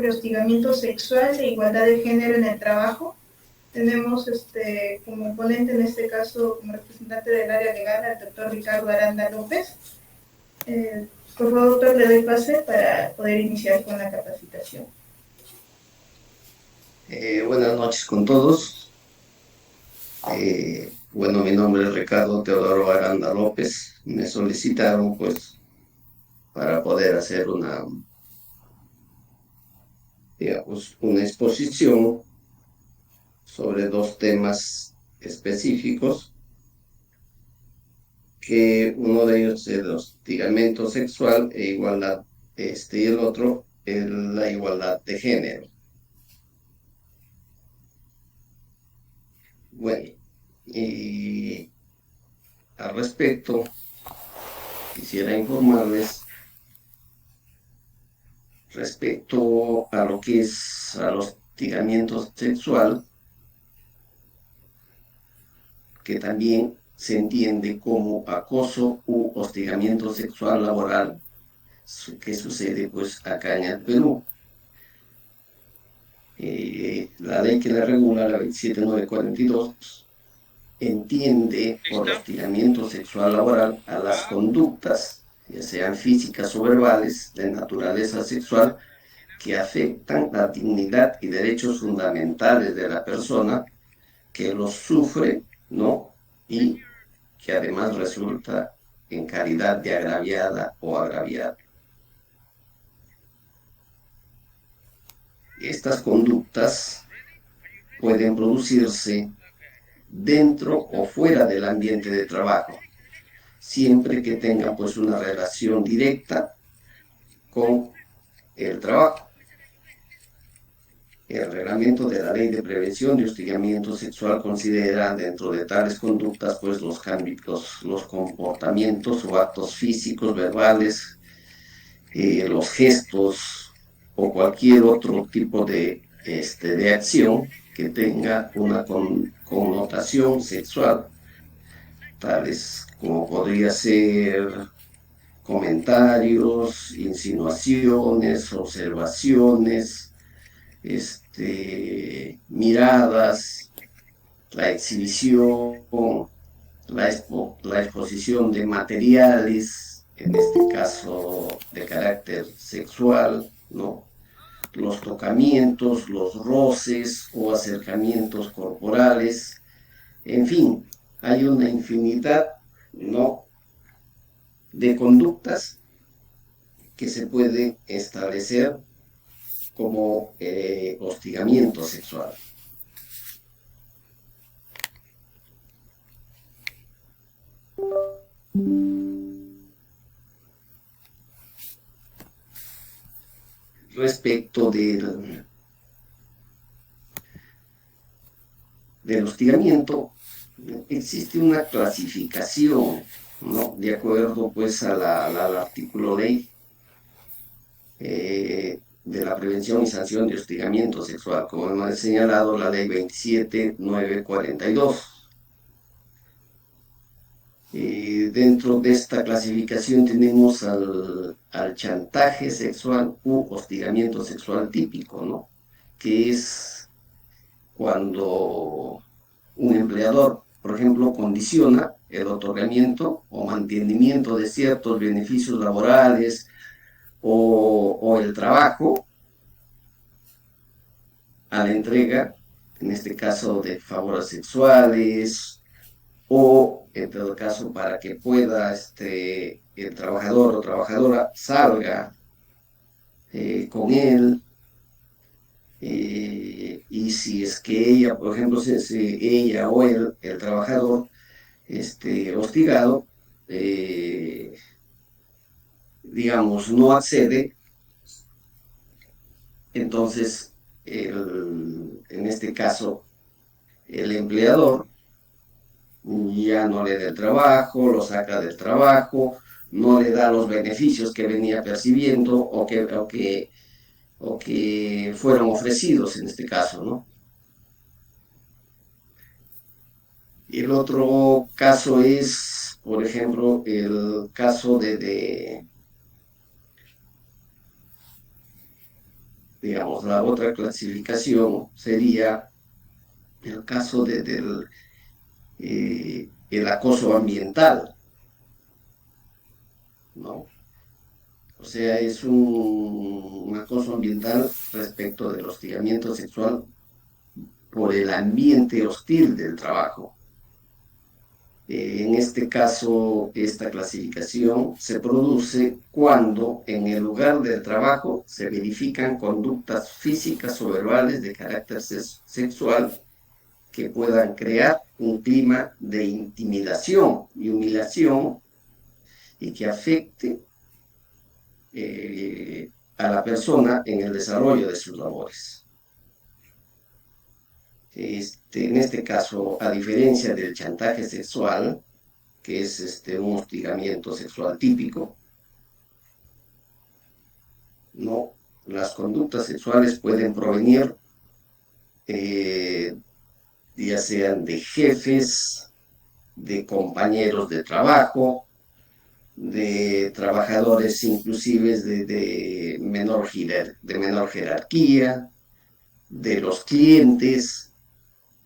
hostigamiento sexual e igualdad de género en el trabajo. Tenemos como ponente en este caso, como representante del área legal, al doctor Ricardo Aranda López. Por favor, doctor, le doy pase para poder iniciar con la capacitación. Buenas noches con todos. Bueno, mi nombre es Ricardo Teodoro Aranda López. Me solicitaron pues para poder hacer digamos, una exposición sobre dos temas específicos, que uno de ellos es el hostigamiento sexual e igualdad, y el otro es la igualdad de género. Bueno, y al respecto, quisiera informarles respecto a lo que es al hostigamiento sexual, que también se entiende como acoso u hostigamiento sexual laboral, que sucede pues acá en el Perú. La ley que la regula, la 27942, entiende por hostigamiento sexual laboral a las conductas, ya sean físicas o verbales, de naturaleza sexual, que afectan la dignidad y derechos fundamentales de la persona que los sufre, ¿no? Y que además resulta en calidad de agraviada o agraviado. Estas conductas pueden producirse dentro o fuera del ambiente de trabajo, siempre que tengan pues una relación directa con el trabajo. El reglamento de la Ley de Prevención de Hostigamiento Sexual considera dentro de tales conductas pues los comportamientos o actos físicos, verbales, los gestos o cualquier otro tipo de acción que tenga una connotación sexual, tales como podría ser comentarios, insinuaciones, observaciones, miradas, la exhibición, la exposición de materiales, en este caso de carácter sexual, ¿no? Los tocamientos, los roces o acercamientos corporales, en fin, hay una infinidad, ¿no?, de conductas que se pueden establecer como hostigamiento sexual. Respecto del hostigamiento, existe una clasificación, ¿no?, de acuerdo pues al artículo ley de la prevención y sanción de hostigamiento sexual, como hemos señalado, la ley 27942. Dentro de esta clasificación tenemos al chantaje sexual u hostigamiento sexual típico, ¿no?, que es cuando un empleador, por ejemplo, condiciona el otorgamiento o mantenimiento de ciertos beneficios laborales o el trabajo a la entrega, en este caso de favores sexuales, o en todo caso para que pueda el trabajador o trabajadora salga con él. Y si es que ella, por ejemplo, si ella o él, el trabajador, hostigado, digamos, no accede, entonces, en este caso, el empleador ya no le da el trabajo, lo saca del trabajo, no le da los beneficios que venía percibiendo o que fueron ofrecidos en este caso, ¿no? Y el otro caso es, por ejemplo, el caso digamos, la otra clasificación sería el caso del el acoso ambiental, ¿no? O sea, es un acoso ambiental respecto del hostigamiento sexual por el ambiente hostil del trabajo. En este caso, esta clasificación se produce cuando en el lugar del trabajo se verifican conductas físicas o verbales de carácter sexual que puedan crear un clima de intimidación y humillación y que afecte a la persona en el desarrollo de sus labores. En este caso, a diferencia del chantaje sexual, que es un hostigamiento sexual típico, no, las conductas sexuales pueden provenir eh, ya sean de jefes, de compañeros de trabajo, de trabajadores inclusive de menor jerarquía, de los clientes,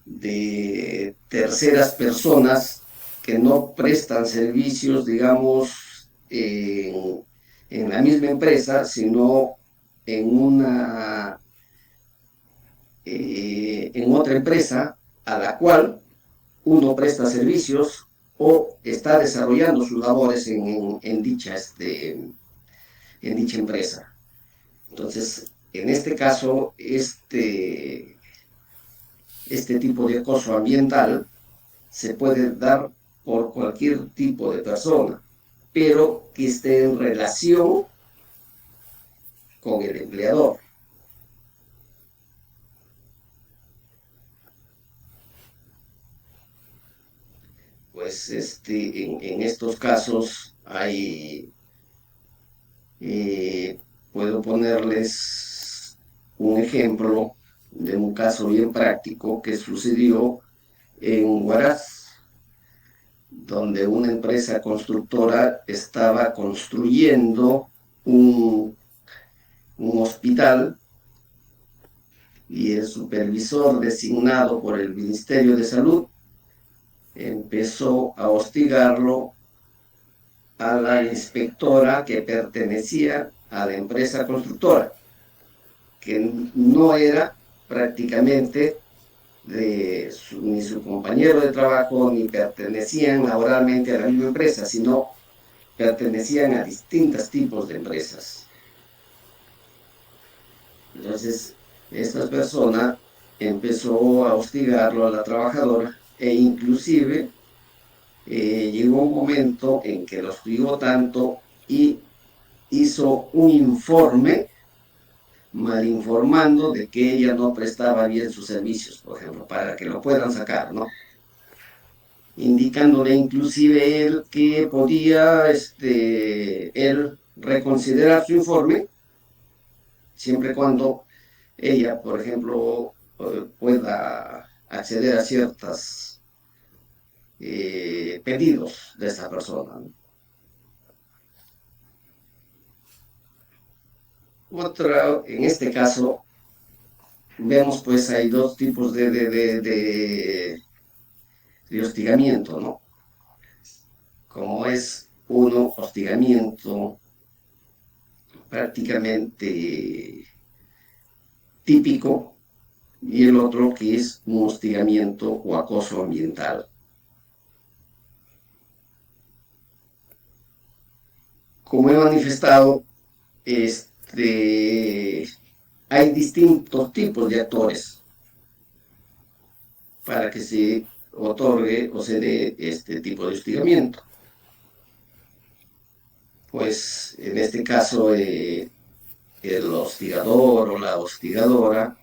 de terceras personas que no prestan servicios, digamos, en la misma empresa, sino en en otra empresa a la cual uno presta servicios o está desarrollando sus labores en dicha empresa. Entonces, en este caso, este tipo de acoso ambiental se puede dar por cualquier tipo de persona, pero que esté en relación con el empleador. Pues en estos casos eh, puedo ponerles un ejemplo de un caso bien práctico que sucedió en Huaraz, donde una empresa constructora estaba construyendo un, un hospital y el supervisor designado por el Ministerio de Salud empezó a hostigarlo a la inspectora que pertenecía a la empresa constructora, que no era prácticamente ni su compañero de trabajo, ni pertenecían laboralmente a la misma empresa, sino pertenecían a distintos tipos de empresas. Entonces, esta persona empezó a hostigarlo a la trabajadora e inclusive llegó un momento en que lo hostigó tanto y hizo un informe mal informando de que ella no prestaba bien sus servicios, por ejemplo, para que lo puedan sacar, ¿no? Indicándole inclusive él que podía él reconsiderar su informe siempre y cuando ella, por ejemplo, pueda acceder a ciertos pedidos de esta persona, ¿no? Otra, en este caso, vemos pues hay dos tipos de hostigamiento, ¿no? Como es uno, hostigamiento prácticamente típico, y el otro que es un hostigamiento o acoso ambiental. Como he manifestado, hay distintos tipos de actores para que se otorgue o se dé este tipo de hostigamiento. Pues en este caso, el hostigador o la hostigadora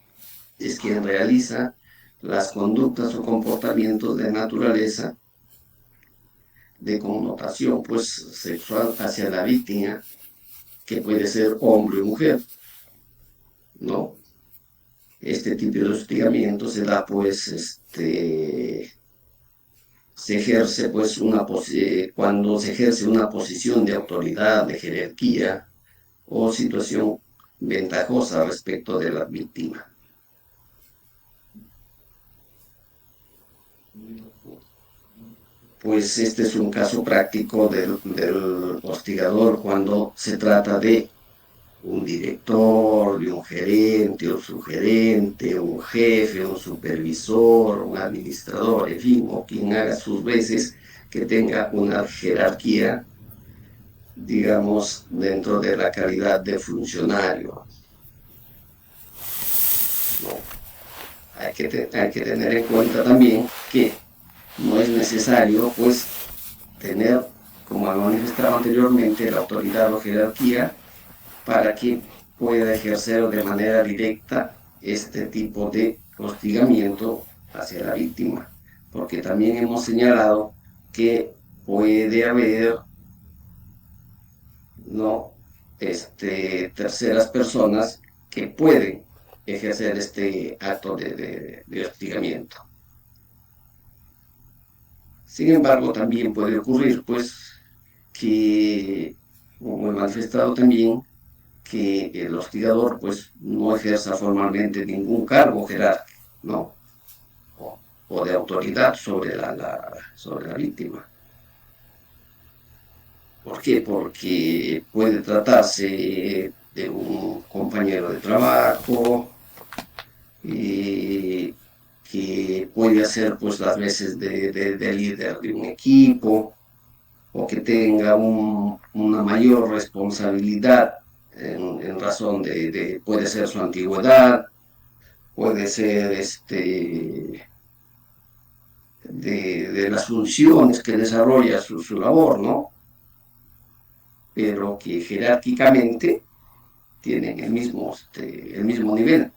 es quien realiza las conductas o comportamientos de naturaleza de connotación pues sexual hacia la víctima, que puede ser hombre o mujer, ¿no? Este tipo de hostigamiento se da pues se ejerce pues cuando se ejerce una posición de autoridad, de jerarquía o situación ventajosa respecto de la víctima. Pues este es un caso práctico del hostigador cuando se trata de un director, de un gerente, un subgerente, un jefe, un supervisor, un administrador, en fin, o quien haga sus veces que tenga una jerarquía, digamos, dentro de la calidad de funcionario, ¿no? Hay que tener en cuenta también que no es necesario, pues, tener, como he manifestado anteriormente, la autoridad o jerarquía para que pueda ejercer de manera directa este tipo de hostigamiento hacia la víctima. Porque también hemos señalado que puede haber, ¿no?, terceras personas que pueden ejercer este acto de hostigamiento. Sin embargo, también puede ocurrir, pues, que, como he manifestado también, que el hostigador, pues, no ejerza formalmente ningún cargo jerárquico, ¿no? O de autoridad sobre la víctima. ¿Por qué? Porque puede tratarse de un compañero de trabajo, que puede hacer, pues, las veces de líder de un equipo, o que tenga una mayor responsabilidad en razón puede ser su antigüedad, puede ser de las funciones que desarrolla su labor, ¿no? Pero que jerárquicamente tienen el mismo nivel.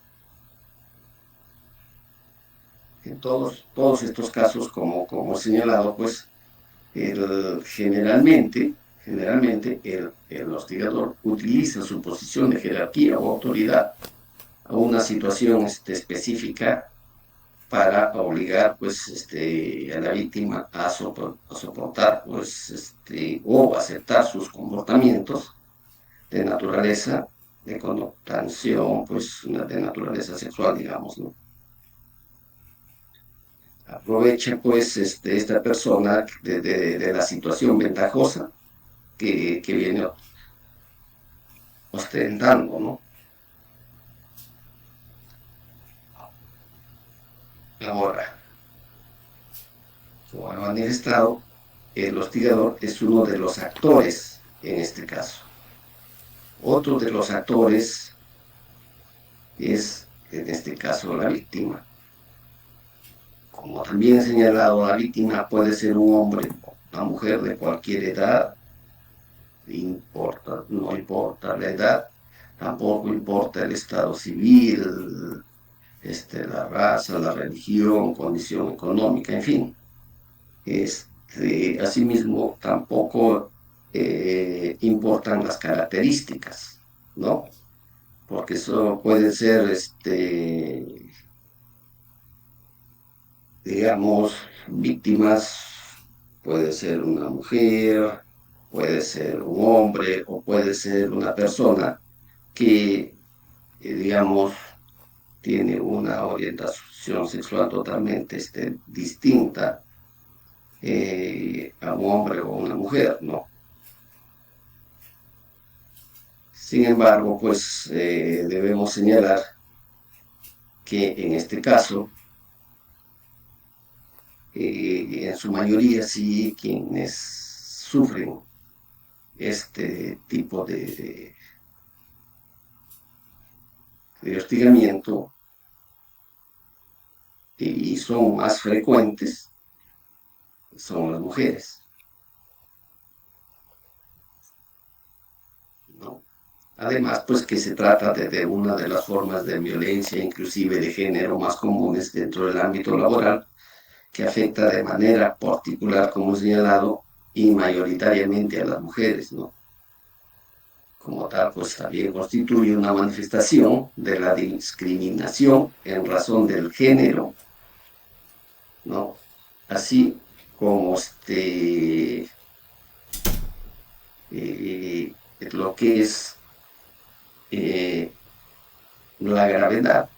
En todos estos casos, como he señalado, pues generalmente el hostigador utiliza su posición de jerarquía o autoridad a una situación específica para obligar, pues, a la víctima a soportar, pues, o aceptar sus comportamientos de naturaleza, de connotación, pues, de naturaleza sexual, digamos, ¿no? Aprovecha, pues, esta persona de la situación ventajosa que viene ostentando, ¿no? Ahora, como ha manifestado, el hostigador es uno de los actores en este caso. Otro de los actores es, en este caso, la víctima. Como también he señalado, la víctima puede ser un hombre o una mujer de cualquier edad, no importa la edad, tampoco importa el estado civil, la raza, la religión, condición económica, en fin. Asimismo, tampoco importan las características, ¿no? Porque eso puede ser, digamos, víctimas, puede ser una mujer, puede ser un hombre o puede ser una persona que, digamos, tiene una orientación sexual totalmente distinta a un hombre o una mujer, ¿no? Sin embargo, pues debemos señalar que en este caso, en su mayoría sí quienes sufren este tipo de hostigamiento y son más frecuentes, son las mujeres, ¿no? Además, pues que se trata de una de las formas de violencia, inclusive de género, más comunes dentro del ámbito laboral, que afecta de manera particular, como he señalado, y mayoritariamente a las mujeres, ¿no? Como tal, pues también constituye una manifestación de la discriminación en razón del género, ¿no? Así como lo que es la gravedad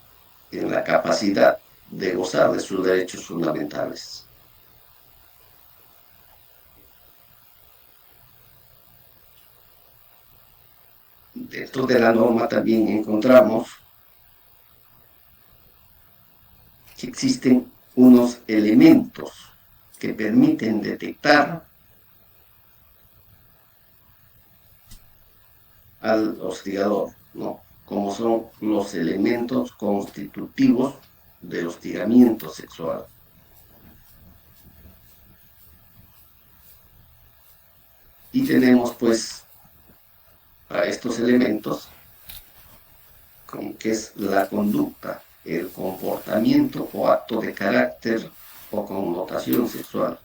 en la capacidad de gozar de sus derechos fundamentales. Dentro de la norma también encontramos que existen unos elementos que permiten detectar al hostigador, ¿no? Como son los elementos constitutivos del hostigamiento sexual. Y tenemos pues a estos elementos como que es la conducta, el comportamiento o acto de carácter o connotación sexual.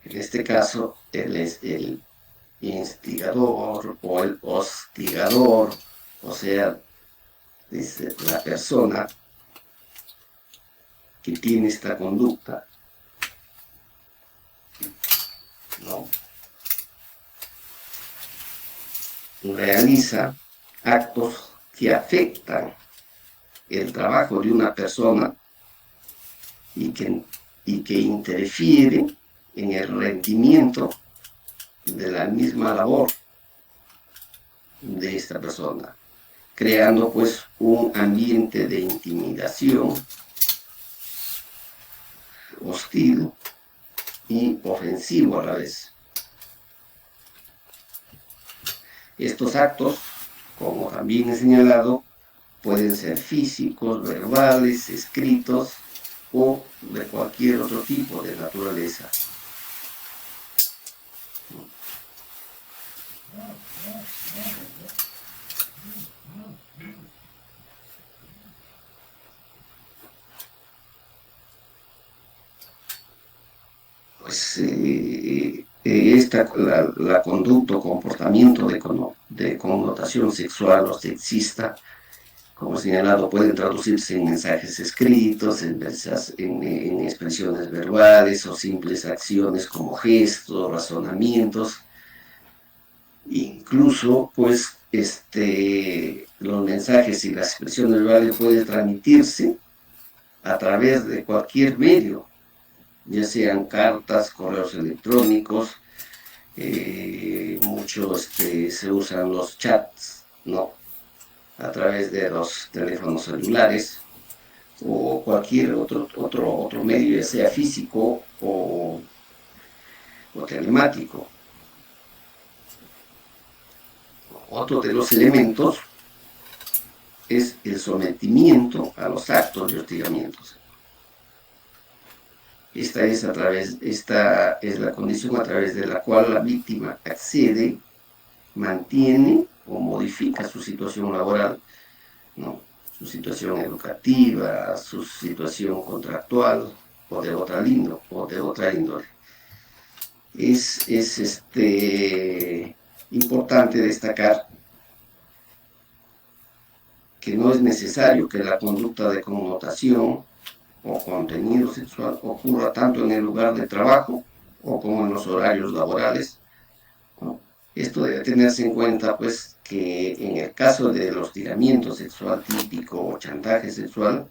En este caso, él es el instigador o el hostigador, o sea, es la persona que tiene esta conducta, ¿no? Realiza actos que afectan el trabajo de una persona y que interfieren en el rendimiento de la misma labor de esta persona, creando pues un ambiente de intimidación, hostil y ofensivo a la vez. Estos actos, como también he señalado, pueden ser físicos, verbales, escritos o de cualquier otro tipo de naturaleza. Pues la conducta o comportamiento de connotación sexual o sexista, como señalado, pueden traducirse en mensajes escritos, en expresiones verbales o simples acciones como gestos, razonamientos. Incluso, pues, los mensajes y las expresiones verbales pueden transmitirse a través de cualquier medio, ya sean cartas, correos electrónicos, mucho se usan los chats, ¿no? A través de los teléfonos celulares o cualquier otro medio, ya sea físico o telemático. Otro de los elementos es el sometimiento a los actos de hostigamiento. Esta es la condición a través de la cual la víctima accede, mantiene o modifica su situación laboral, ¿no? Su situación educativa, su situación contractual o de otra índole. Es importante destacar que no es necesario que la conducta de connotación o contenido sexual ocurra tanto en el lugar de trabajo o como en los horarios laborales, ¿no? Esto debe tenerse en cuenta, pues, que en el caso del hostigamiento sexual típico o chantaje sexual,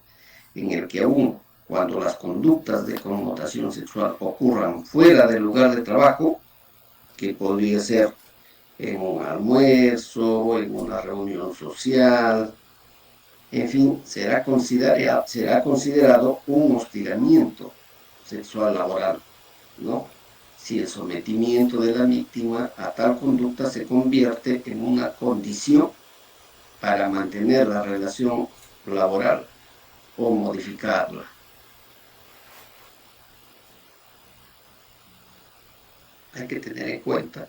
en el que aún cuando las conductas de connotación sexual ocurran fuera del lugar de trabajo, que podría ser en un almuerzo, en una reunión social, en fin, será considerado un hostigamiento sexual laboral, ¿no? Si el sometimiento de la víctima a tal conducta se convierte en una condición para mantener la relación laboral o modificarla. Hay que tener en cuenta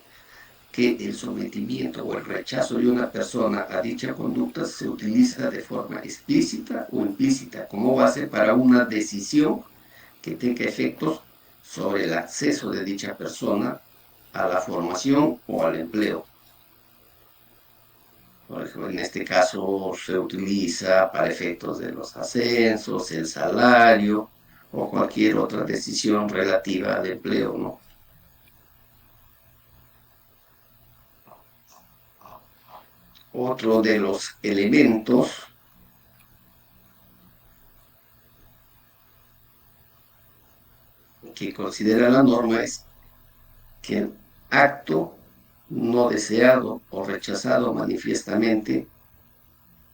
que el sometimiento o el rechazo de una persona a dicha conducta se utiliza de forma explícita o implícita como base para una decisión que tenga efectos sobre el acceso de dicha persona a la formación o al empleo. Por ejemplo, en este caso se utiliza para efectos de los ascensos, el salario o cualquier otra decisión relativa al empleo, ¿no? Otro de los elementos que considera la norma es que el acto no deseado o rechazado manifiestamente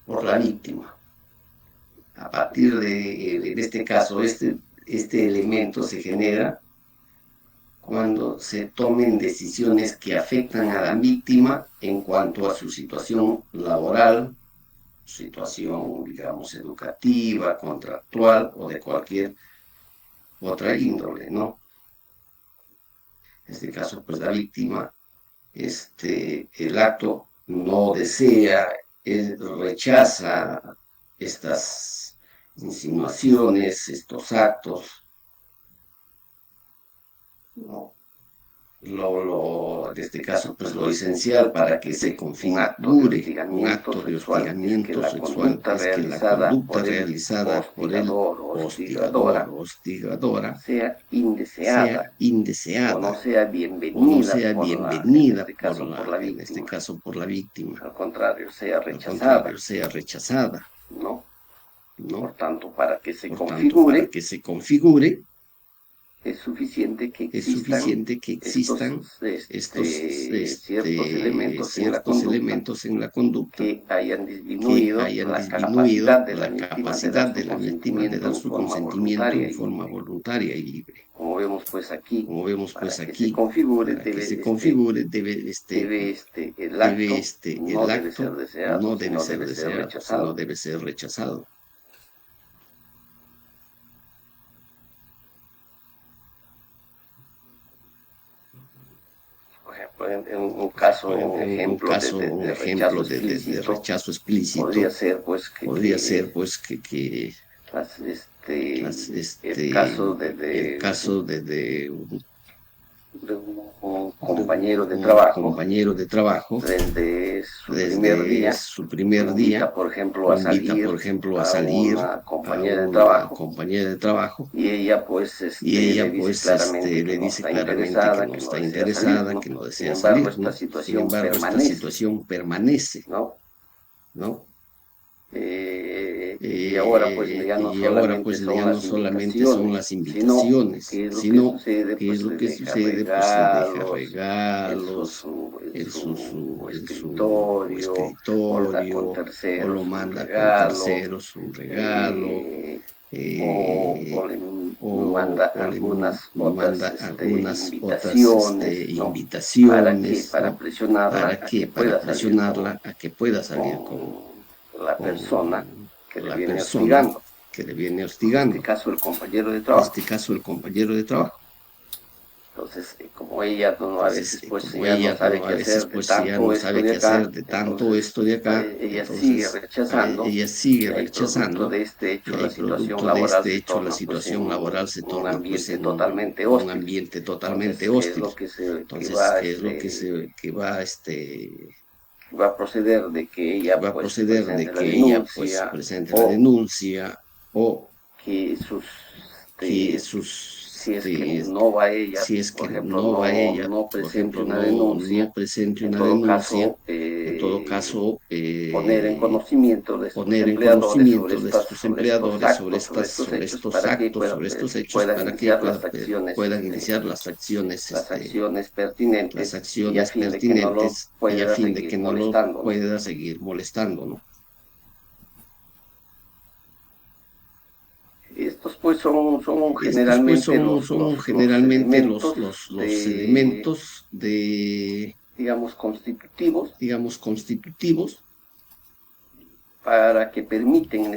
por la víctima. A partir de este caso, este elemento se genera cuando se tomen decisiones que afectan a la víctima en cuanto a su situación laboral, situación, digamos, educativa, contractual o de cualquier otra índole, ¿no? En este caso, pues la víctima, el acto no desea, rechaza estas insinuaciones, estos actos, ¿no? En este caso, pues lo esencial para que se configure un acto de hostigamiento sexual es que la conducta realizada por el hostigador o hostigadora sea sea indeseada o no sea o no bienvenida, sea por bienvenida en este caso por la víctima. Al Al contrario, sea rechazada, ¿no? ¿no? Por tanto, para que se Por tanto, configure, para que se configure, es suficiente que es existan, suficiente que existan ciertos elementos en la conducta que hayan que disminuido hayan la disminuido capacidad de la la víctima capacidad de la de víctima de dar su consentimiento en y forma voluntaria y libre. como vemos pues aquí, Como vemos para pues que aquí, se configure, para que se configure debe el acto no el debe ser acto deseado, no debe sino ser debe ser deseado, rechazado. sino debe ser rechazado. Por ejemplo, en un caso, un ejemplo de rechazo explícito, podría ser pues que las, el caso de un compañero de trabajo, desde su primer día, por ejemplo, a salir una compañera de trabajo, y ella pues le dice claramente que no está interesada, que no desea salir, ¿no? Sin embargo, esta situación permanece, ¿no? Y ahora pues ya no solamente son las invitaciones, sino qué es lo que sucede, pues le deja regalos en su escritorio, o lo manda con terceros un regalo, o manda algunas otras invitaciones, para ¿no? presionarla ¿Para qué? Para presionarla a que pueda salir con la persona que le viene hostigando. En este caso, el compañero de trabajo. Entonces, como ella a veces pues ya no sabe qué hacer de tanto esto de acá, ella sigue rechazando, de este hecho la situación laboral se torna pues en un ambiente totalmente hostil. Entonces, ¿qué es lo que va va a proceder de que ella presente la denuncia o que si es que no va ella, no presente una denuncia, en todo caso, poner en conocimiento de estos empleadores sobre estos actos, puedan iniciar las acciones pertinentes y a fin de que no lo pueda seguir molestando, ¿no? Estos pues son generalmente los elementos de, digamos, constitutivos para que permiten en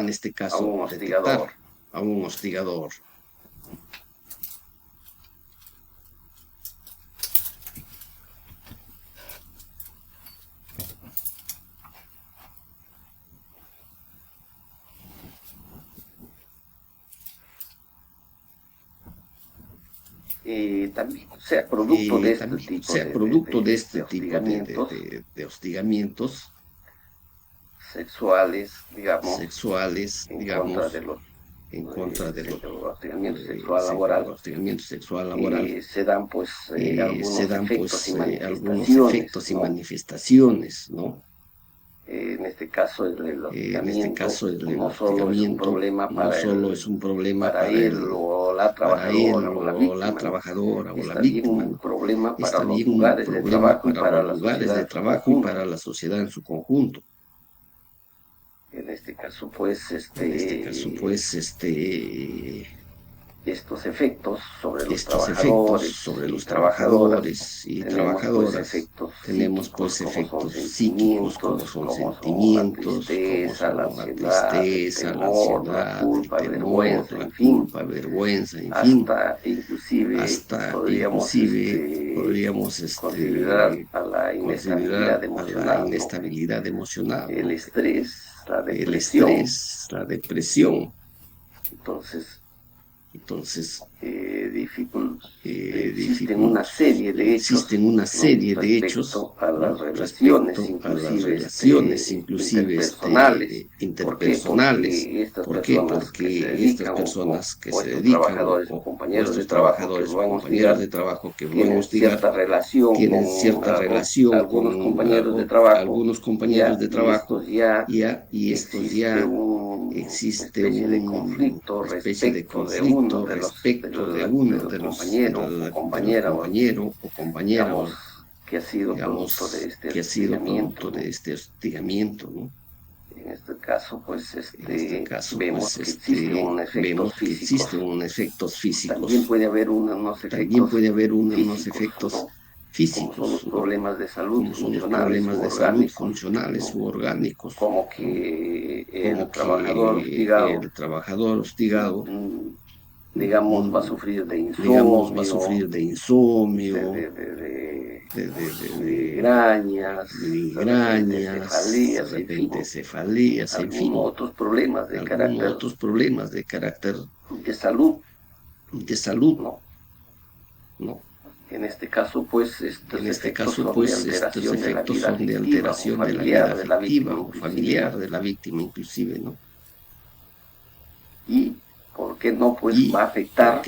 este caso detectar a un hostigador. También sea producto de este tipo de hostigamientos sexuales, en contra digamos, de los en contra del hostigamiento sexual laboral, se dan pues algunos efectos y manifestaciones, ¿no? En este caso el hostigamiento no solo es un problema para él o la trabajadora o la víctima, un problema para está los bien un lugares de problema trabajo y para los lugares de trabajo y para la sociedad en su conjunto. En este caso, pues, estos efectos sobre los trabajadores y trabajadoras, tenemos pues efectos psíquicos como son sentimientos, como son la tristeza, la ansiedad, el temor, la culpa, vergüenza, en fin, hasta podríamos considerar a la inestabilidad emocional, el ¿no? estrés, la depresión. Entonces, existen una serie de hechos a las respecto relaciones, inclusive interpersonales. ¿Por qué? Porque estas personas que se dedican, o compañeros de trabajo que luego compañeros de trabajo que tienen luego cierta relación tienen cierta relación algunos con compañeros de trabajo, algunos compañeros de trabajo, y estos ya existe especie de una especie de conflicto respecto de uno de los compañero o compañera, que ha sido producto de este hostigamiento, ¿no? En este caso, pues, vemos que existen unos efectos físicos. También puede haber unos efectos físicos, como son los problemas de salud funcionales u orgánicos, como que el trabajador hostigado, digamos, va a sufrir de insomnio, de migrañas, de repente cefalías, en fin, otros problemas de carácter de salud, ¿no? En este caso, pues, estos efectos son de alteración de la vida afectiva o familiar de la víctima, inclusive, ¿no? Y ¿por qué no? Pues va a afectar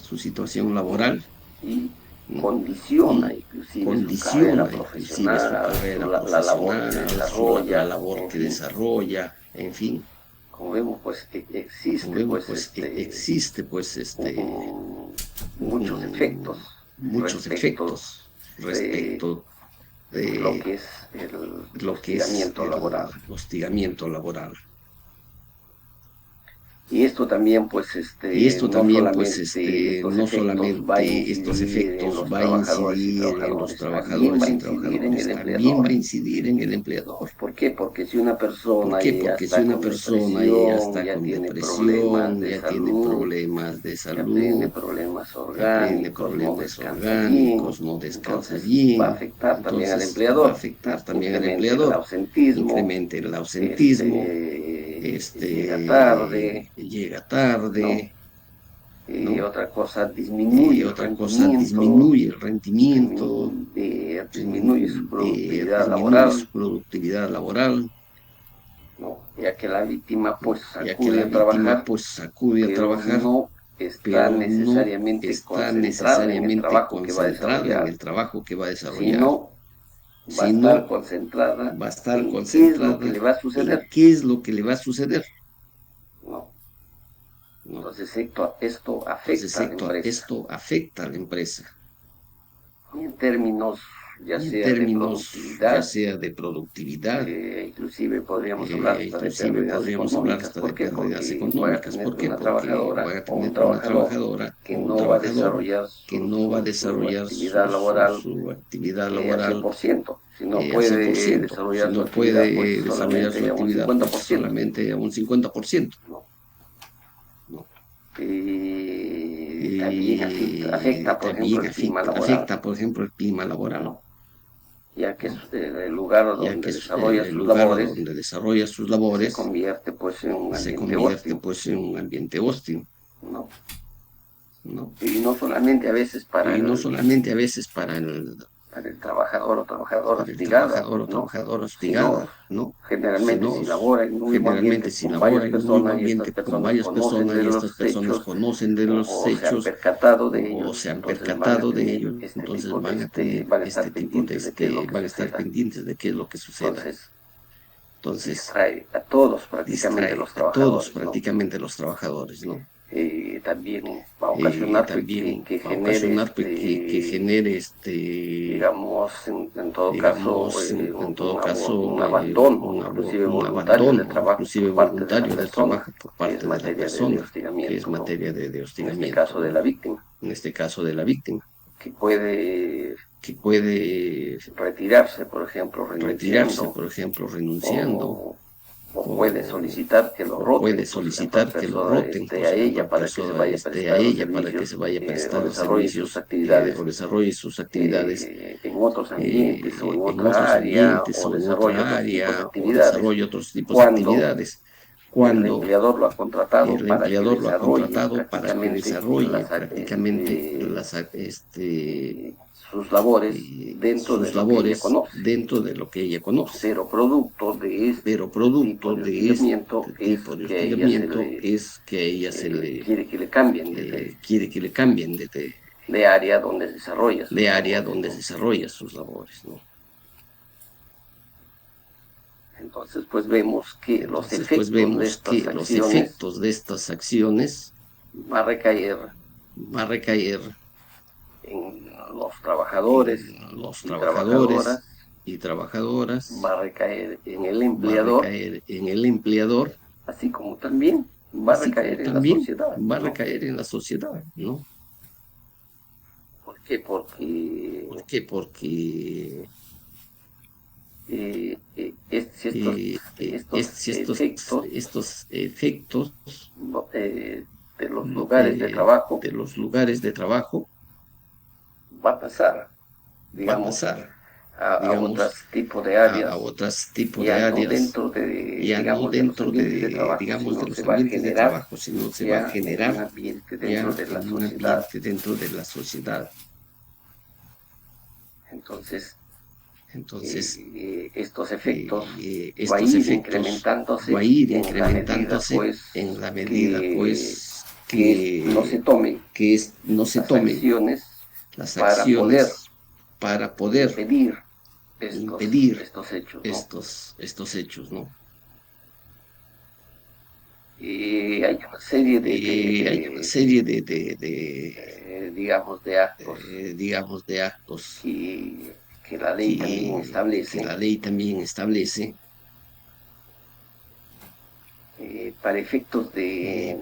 su situación laboral y condiciona inclusive su carrera profesional, la labor que desarrolla, en fin. Como vemos, pues existe muchos efectos respecto de lo que es el hostigamiento laboral. Y esto también, pues, no solamente estos efectos va a incidir en los trabajadores y trabajadoras, también va a incidir en el empleador. ¿Por qué? Porque si una persona ya está con depresión, ya tiene problemas de salud, ya tiene problemas orgánicos, no descansa bien, va a afectar también al empleador, incremente el ausentismo, llega tarde, ¿no? Y otra cosa, disminuye el rendimiento, disminuye su productividad laboral, ¿no? Ya que la víctima pues acude a trabajar, no está necesariamente concentrada en el trabajo que va a desarrollar, sino va a estar concentrada qué es lo que le va a suceder. No. Entonces esto afecta a la empresa. Y en términos ya sea de productividad, inclusive podríamos hablar hasta de pérdidas económicas. ¿Por qué? Porque va a tener una trabajadora que no va a desarrollar su actividad laboral al 100%. Si no puede desarrollar su actividad, pues solamente a un 50%. Y también afecta, por ejemplo, el clima laboral, ¿no? Ya que el lugar donde desarrolla sus labores se convierte pues en un ambiente hostil, ¿no? Y no solamente a veces para para el trabajador o trabajadora hostigada, ¿no? Generalmente si labora en un mismo ambiente con varias personas y estas personas conocen de los hechos o se han percatado de ellos, entonces van a tener van a estar pendientes de qué es lo que suceda. Entonces, distrae a todos prácticamente los trabajadores, ¿no? También va a ocasionar que genere digamos, en todo caso, un abandono, inclusive voluntario del trabajo por parte de la persona, que es materia de hostigamiento, en este caso de la víctima, que puede retirarse, por ejemplo, renunciando, o puede solicitar que lo roten, a ella para que se vaya a prestar los servicios, o desarrolle sus actividades en otros ambientes o en otra área, o desarrolle otros tipos de actividades. Cuando el empleador lo ha contratado para que desarrolle prácticamente sus labores dentro de lo que ella conoce. Pero producto de este tipo de hostigamiento es que a ella se le quiere que le cambien de área donde desarrolla sus labores, ¿no? Entonces, pues vemos que los efectos de estas acciones va a recaer en los trabajadores y trabajadoras, va a recaer en el empleador, así como también va a recaer en la sociedad, ¿no? ¿Por qué? Porque estos efectos de los lugares de trabajo va a pasar, digamos, a otros tipos de áreas, ya no dentro de los ambientes de trabajo, sino se va a generar un ambiente dentro de la sociedad. Entonces, estos efectos va a ir incrementándose en la medida, pues, que no se tomen las acciones para poder impedir estos hechos, ¿no? Hay una serie digamos de actos que la ley también establece para efectos de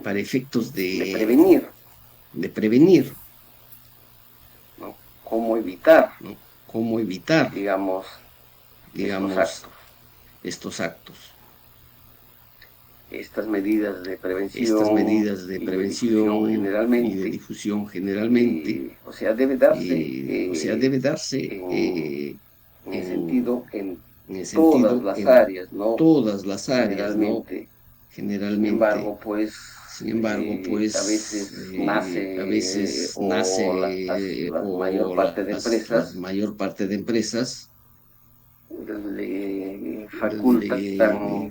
prevenir, ¿no? ¿Cómo evitar, digamos, estos actos? Estas medidas de prevención y de difusión generalmente, o sea, debe darse en el sentido en todas las áreas, ¿no? Generalmente. Sin embargo, pues, a veces nace la mayor parte de empresas le facultan,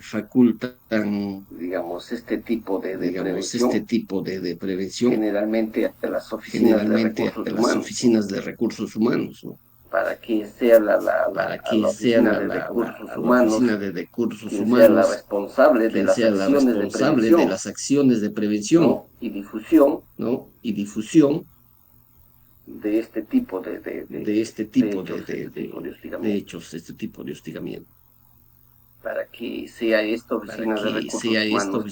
digamos, este tipo de prevención generalmente a las oficinas de recursos humanos, ¿no? Para que sea la oficina de recursos humanos sea la responsable de las acciones de prevención, ¿no? y difusión de este tipo de hechos, este tipo de hostigamiento. Para que sea esta oficina de recursos humanos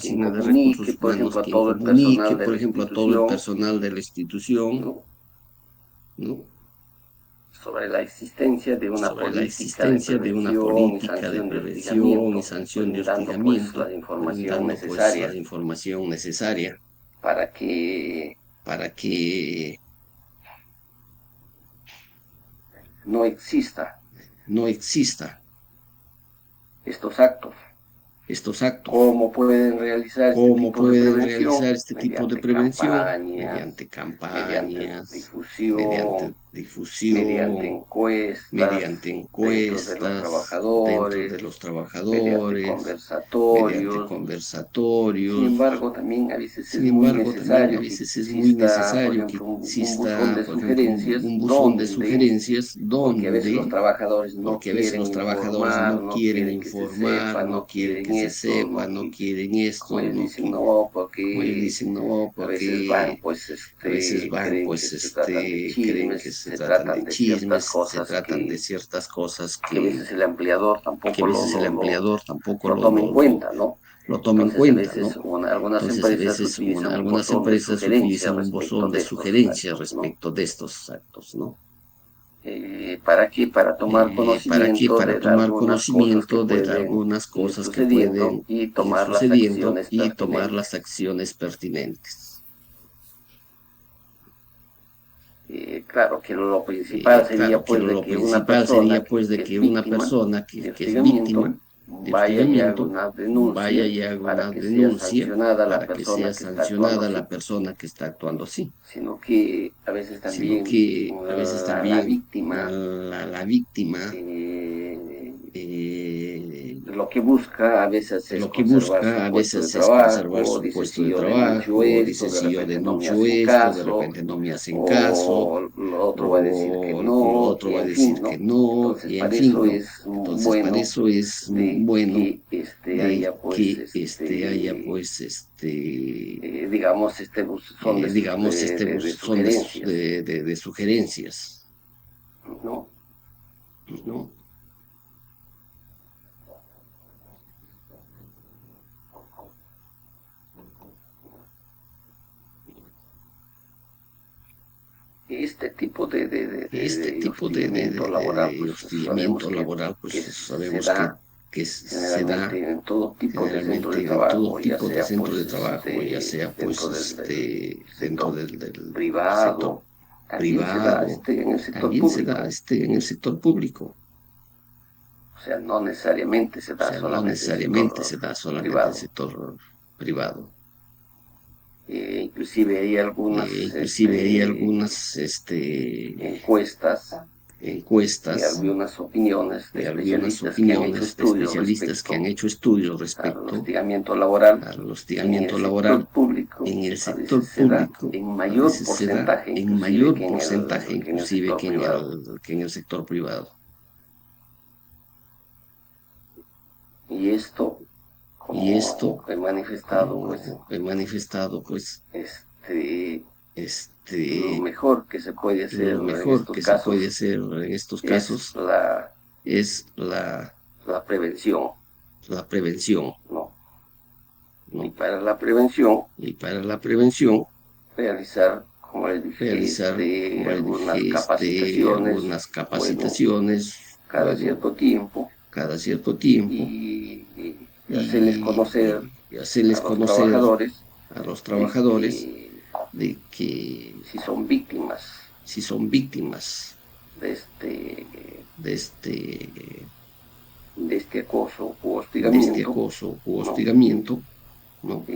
que comunique, por ejemplo, a todo el personal de la institución, ¿no? Sobre la existencia de una política de prevención y sanción de hostigamiento, dando pues la información necesaria para que no exista estos actos. ¿Cómo pueden realizar este tipo de prevención? Mediante campañas, mediante difusión, mediante encuestas dentro de los trabajadores, mediante conversatorios. Sin embargo, también a veces es muy necesario que exista, por ejemplo, un buzón de sugerencias Porque a veces los donde, trabajadores no porque a veces quieren los trabajadores informar, no no quieren quieren que se sepa, informar, no no quieren quieren que se esto, sepa, no quieren como esto, ellos no dicen, quieren, no, como ellos porque dicen, no, a veces van, porque pues, a veces van, creen que pues, se tratan de creen que chismes, se se tratan tratan de de ciertas chismes, se cosas tratan de ciertas cosas que a veces el empleador que a tampoco veces el empleador tampoco lo toma en cuenta, ¿no? lo toma en Entonces, a cuenta, veces ¿no? algunas Entonces, a empresas veces utilizan un algunas botón de empresas sugerencia utilizan un respecto buzón de de estos sugerencias actos, ¿no? respecto de estos actos, ¿no? ¿Para qué? Para tomar ¿Para qué? conocimiento Para de tomar algunas cosas que conocimiento de pueden algunas ir cosas que sucediendo pueden y ir tomar las sucediendo acciones y tomar las pertinentes. acciones pertinentes. Claro, que lo principal sería Claro, que pues de lo que una principal persona sería pues de que que es una víctima persona de que es hostigamiento víctima de vaya y haga hostigamiento una vaya denuncia y haga para una que sea denuncia sancionada la para que sea persona que está actuando sancionada así, la persona que está actuando así, sino que a veces sino también que a veces la también víctima la víctima eh, eh, lo que busca a veces es lo que conservar busca su a puesto de veces es conservar trabajo, su dice puesto si de yo denuncio trabajo, esto, dice de si yo repente no me denuncio hacen esto, de caso, repente no me hacen caso, o lo otro va a decir que o lo no, otro y va a en fin, decir que ¿no? no, Entonces, y en para fin, eso ¿no? es Entonces, para bueno eso es de bueno que haya de pues que haya pues digamos este buzón digamos de son sugerencias, de sugerencias, ¿no? ¿no? Este tipo Este de tipo hostigamiento laboral, pues sabemos hostigamiento laboral, pues se sabemos da que se generalmente da en todo tipo de centro de generalmente en todo trabajo, ya tipo de sea centro de pues trabajo, ya sea pues dentro del dentro sector del sector privado, también se da privado, en el sector también se da público. en el sector público. O sea, no necesariamente se O da sea, no solamente en el necesariamente sector se da solamente en el privado. sector privado. Inclusive hay algunas Inclusive hay algunas encuestas y encuestas algunas opiniones de y algunas especialistas que han hecho opiniones de estudios especialistas que han respecto hecho estudios al respecto hostigamiento laboral al en el hostigamiento sector laboral público. en el A veces sector se da público, en a mayor veces se da porcentaje en inclusive mayor porcentaje que en el inclusive sector privado. que en el sector privado. Y esto, Y esto, como he manifestado, pues, como he manifestado, pues, este, lo este, mejor que se puede hacer lo en mejor estos que se puede casos hacer en estos es casos es la prevención, la prevención, ¿no? Y ¿no? para la prevención, Y para la prevención, realizar, como les dije, realizar, como les algunas dije, capacitaciones, algunas bueno, capacitaciones, cada bueno, cierto tiempo, cada cierto tiempo y hacerles conocer y a hacerles los conocer trabajadores a los de trabajadores que de que si son víctimas si son víctimas de este, de este, de este acoso u de este hostigamiento, acoso u ¿no? hostigamiento, ¿no?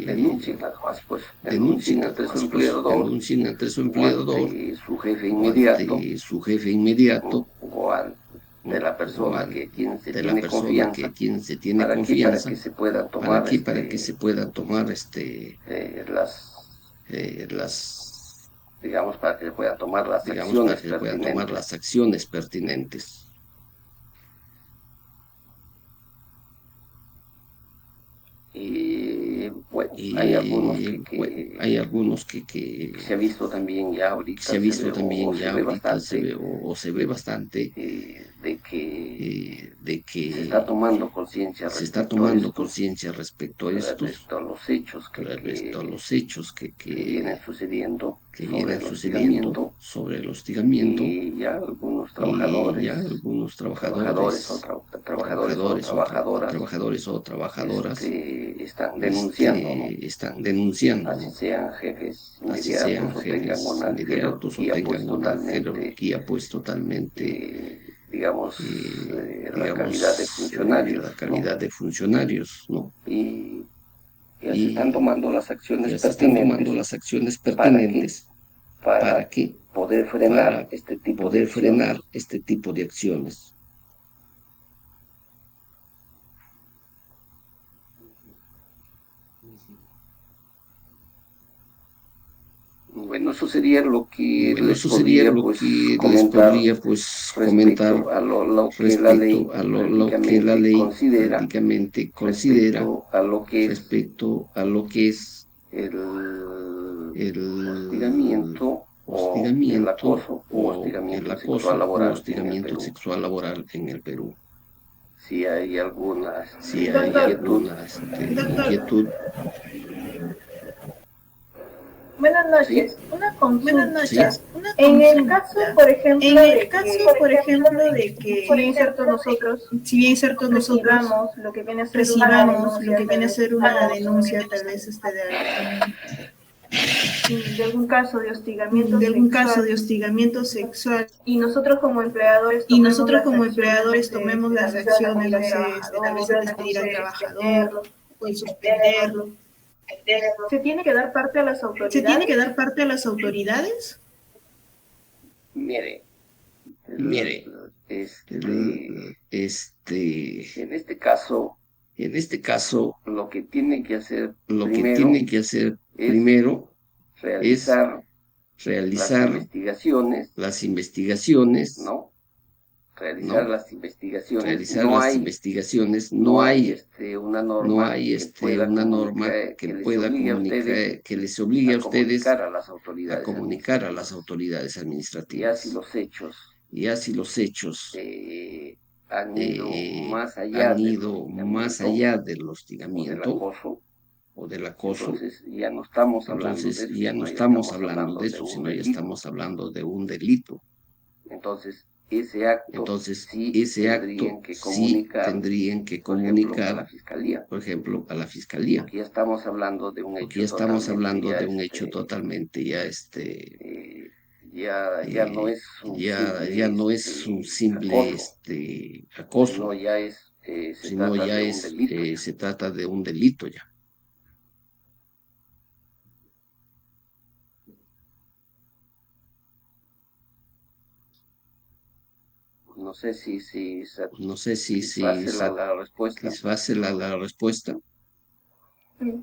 Denuncien nada más, pues, Denuncien denuncien ante nada su más, pues, empleador denuncien ante su o empleador ante su jefe o inmediato, ante su jefe inmediato, o ante ¿no? la persona que quien se De la tiene persona que confianza. quien se tiene ¿Para qué? Para que confianza. se puedan ¿Para tomar qué? Para que se puedan tomar las, las, digamos, para que se puedan tomar las digamos, para acciones que se puedan tomar pertinentes. las acciones pertinentes. Y bueno, hay algunos Y bueno, hay algunos que se ha visto también ya ahorita, se ha visto o también se ya ve ahorita bastante, o se ve bastante de que de se está que tomando conciencia se está respecto a tomando estos, conciencia respecto a estos, respecto a los hechos respecto a los hechos que vienen sucediendo que sobre vienen el sucediendo hostigamiento, sobre el hostigamiento y ya algunos y ya trabajadores, algunos trabajadores, trabajadores o trabajadoras, trabajadores o trabajadoras están denunciando, ¿no? están denunciando, Así ¿no? sean jefes Así sean inmediatos o tengan jefes una inmediatos o jerarquía pues tengan una totalmente, jerarquía pues totalmente, digamos, la calidad de digamos, funcionarios, la ¿no? calidad de funcionarios, ¿no? Y ya se están Y tomando las acciones ya se están tomando pertinentes las acciones para que pertinentes ¿Para qué? Poder frenar Para poder frenar este tipo de acciones. Bueno, eso sería lo que Bueno, les eso sería podría lo pues que les comentar podría pues comentar respecto a lo que la ley respecto a lo que la ley considera prácticamente considera respecto a lo que es respecto a lo que es el el hostigamiento o el hostigamiento acoso u o el hostigamiento sexual acoso u laboral en el hostigamiento Perú. sexual laboral en el Perú. Si hay alguna Si hay Doctor, inquietud. alguna doctor, inquietud. buenas ¿Sí? noches. Una Buenas consulta. noches. Una En el consulta. caso, por ejemplo, En el de caso, que, por ejemplo, de que, si bien es cierto, nosotros si bien es cierto, nosotros recibamos lo que viene a ser una recibamos lo que denuncia, tal viene a vez ser una acoso, denuncia, tal vez de algún caso de hostigamiento de algún caso sexual, de hostigamiento sexual, y nosotros como empleadores y tomemos nosotros las como acciones, no empleadores sé, tomemos tal las vez de acciones, despedir no al sé, tal vez de trabajador, despedir no al sé, trabajador o el suspenderlo. suspenderlo. Se tiene que dar parte a las ¿Se tiene que autoridades. dar parte a las autoridades? Mire, Mire, en este caso, en este caso, lo que tiene que hacer lo que primero tiene que hacer es primero es realizar las realizar las investigaciones, ¿no? Realizar ¿no? las investigaciones. Realizar las investigaciones. No hay, una no norma hay que pueda una norma comunicar, que que les pueda obligue a ustedes comunicar, que les obligue a a ustedes comunicar a las a autoridades comunicar a las administrativas. autoridades Ya si administrativas. los hechos Y así los hechos han ido más allá han del ido más hostigamiento allá del o del hostigamiento acoso, o del acoso. entonces ya no estamos hablando de Entonces eso, ya no sino ya estamos estamos hablando de hablando de eso, un sino ya delito. estamos hablando de un delito. Entonces, ese acto Entonces, sí ese acto tendrían que sí comunicar, tendrían que por ejemplo, a la comunicar, fiscalía, por ejemplo, a la fiscalía, porque ya estamos hablando de un porque hecho ya estamos totalmente hablando de un hecho totalmente ya eh, ya no es un ya simple no es un simple acoso, acoso, sino ya se sino trata ya de un delito ya. se trata de un delito ya. No sé si No sé si satisface la respuesta. satisface la respuesta.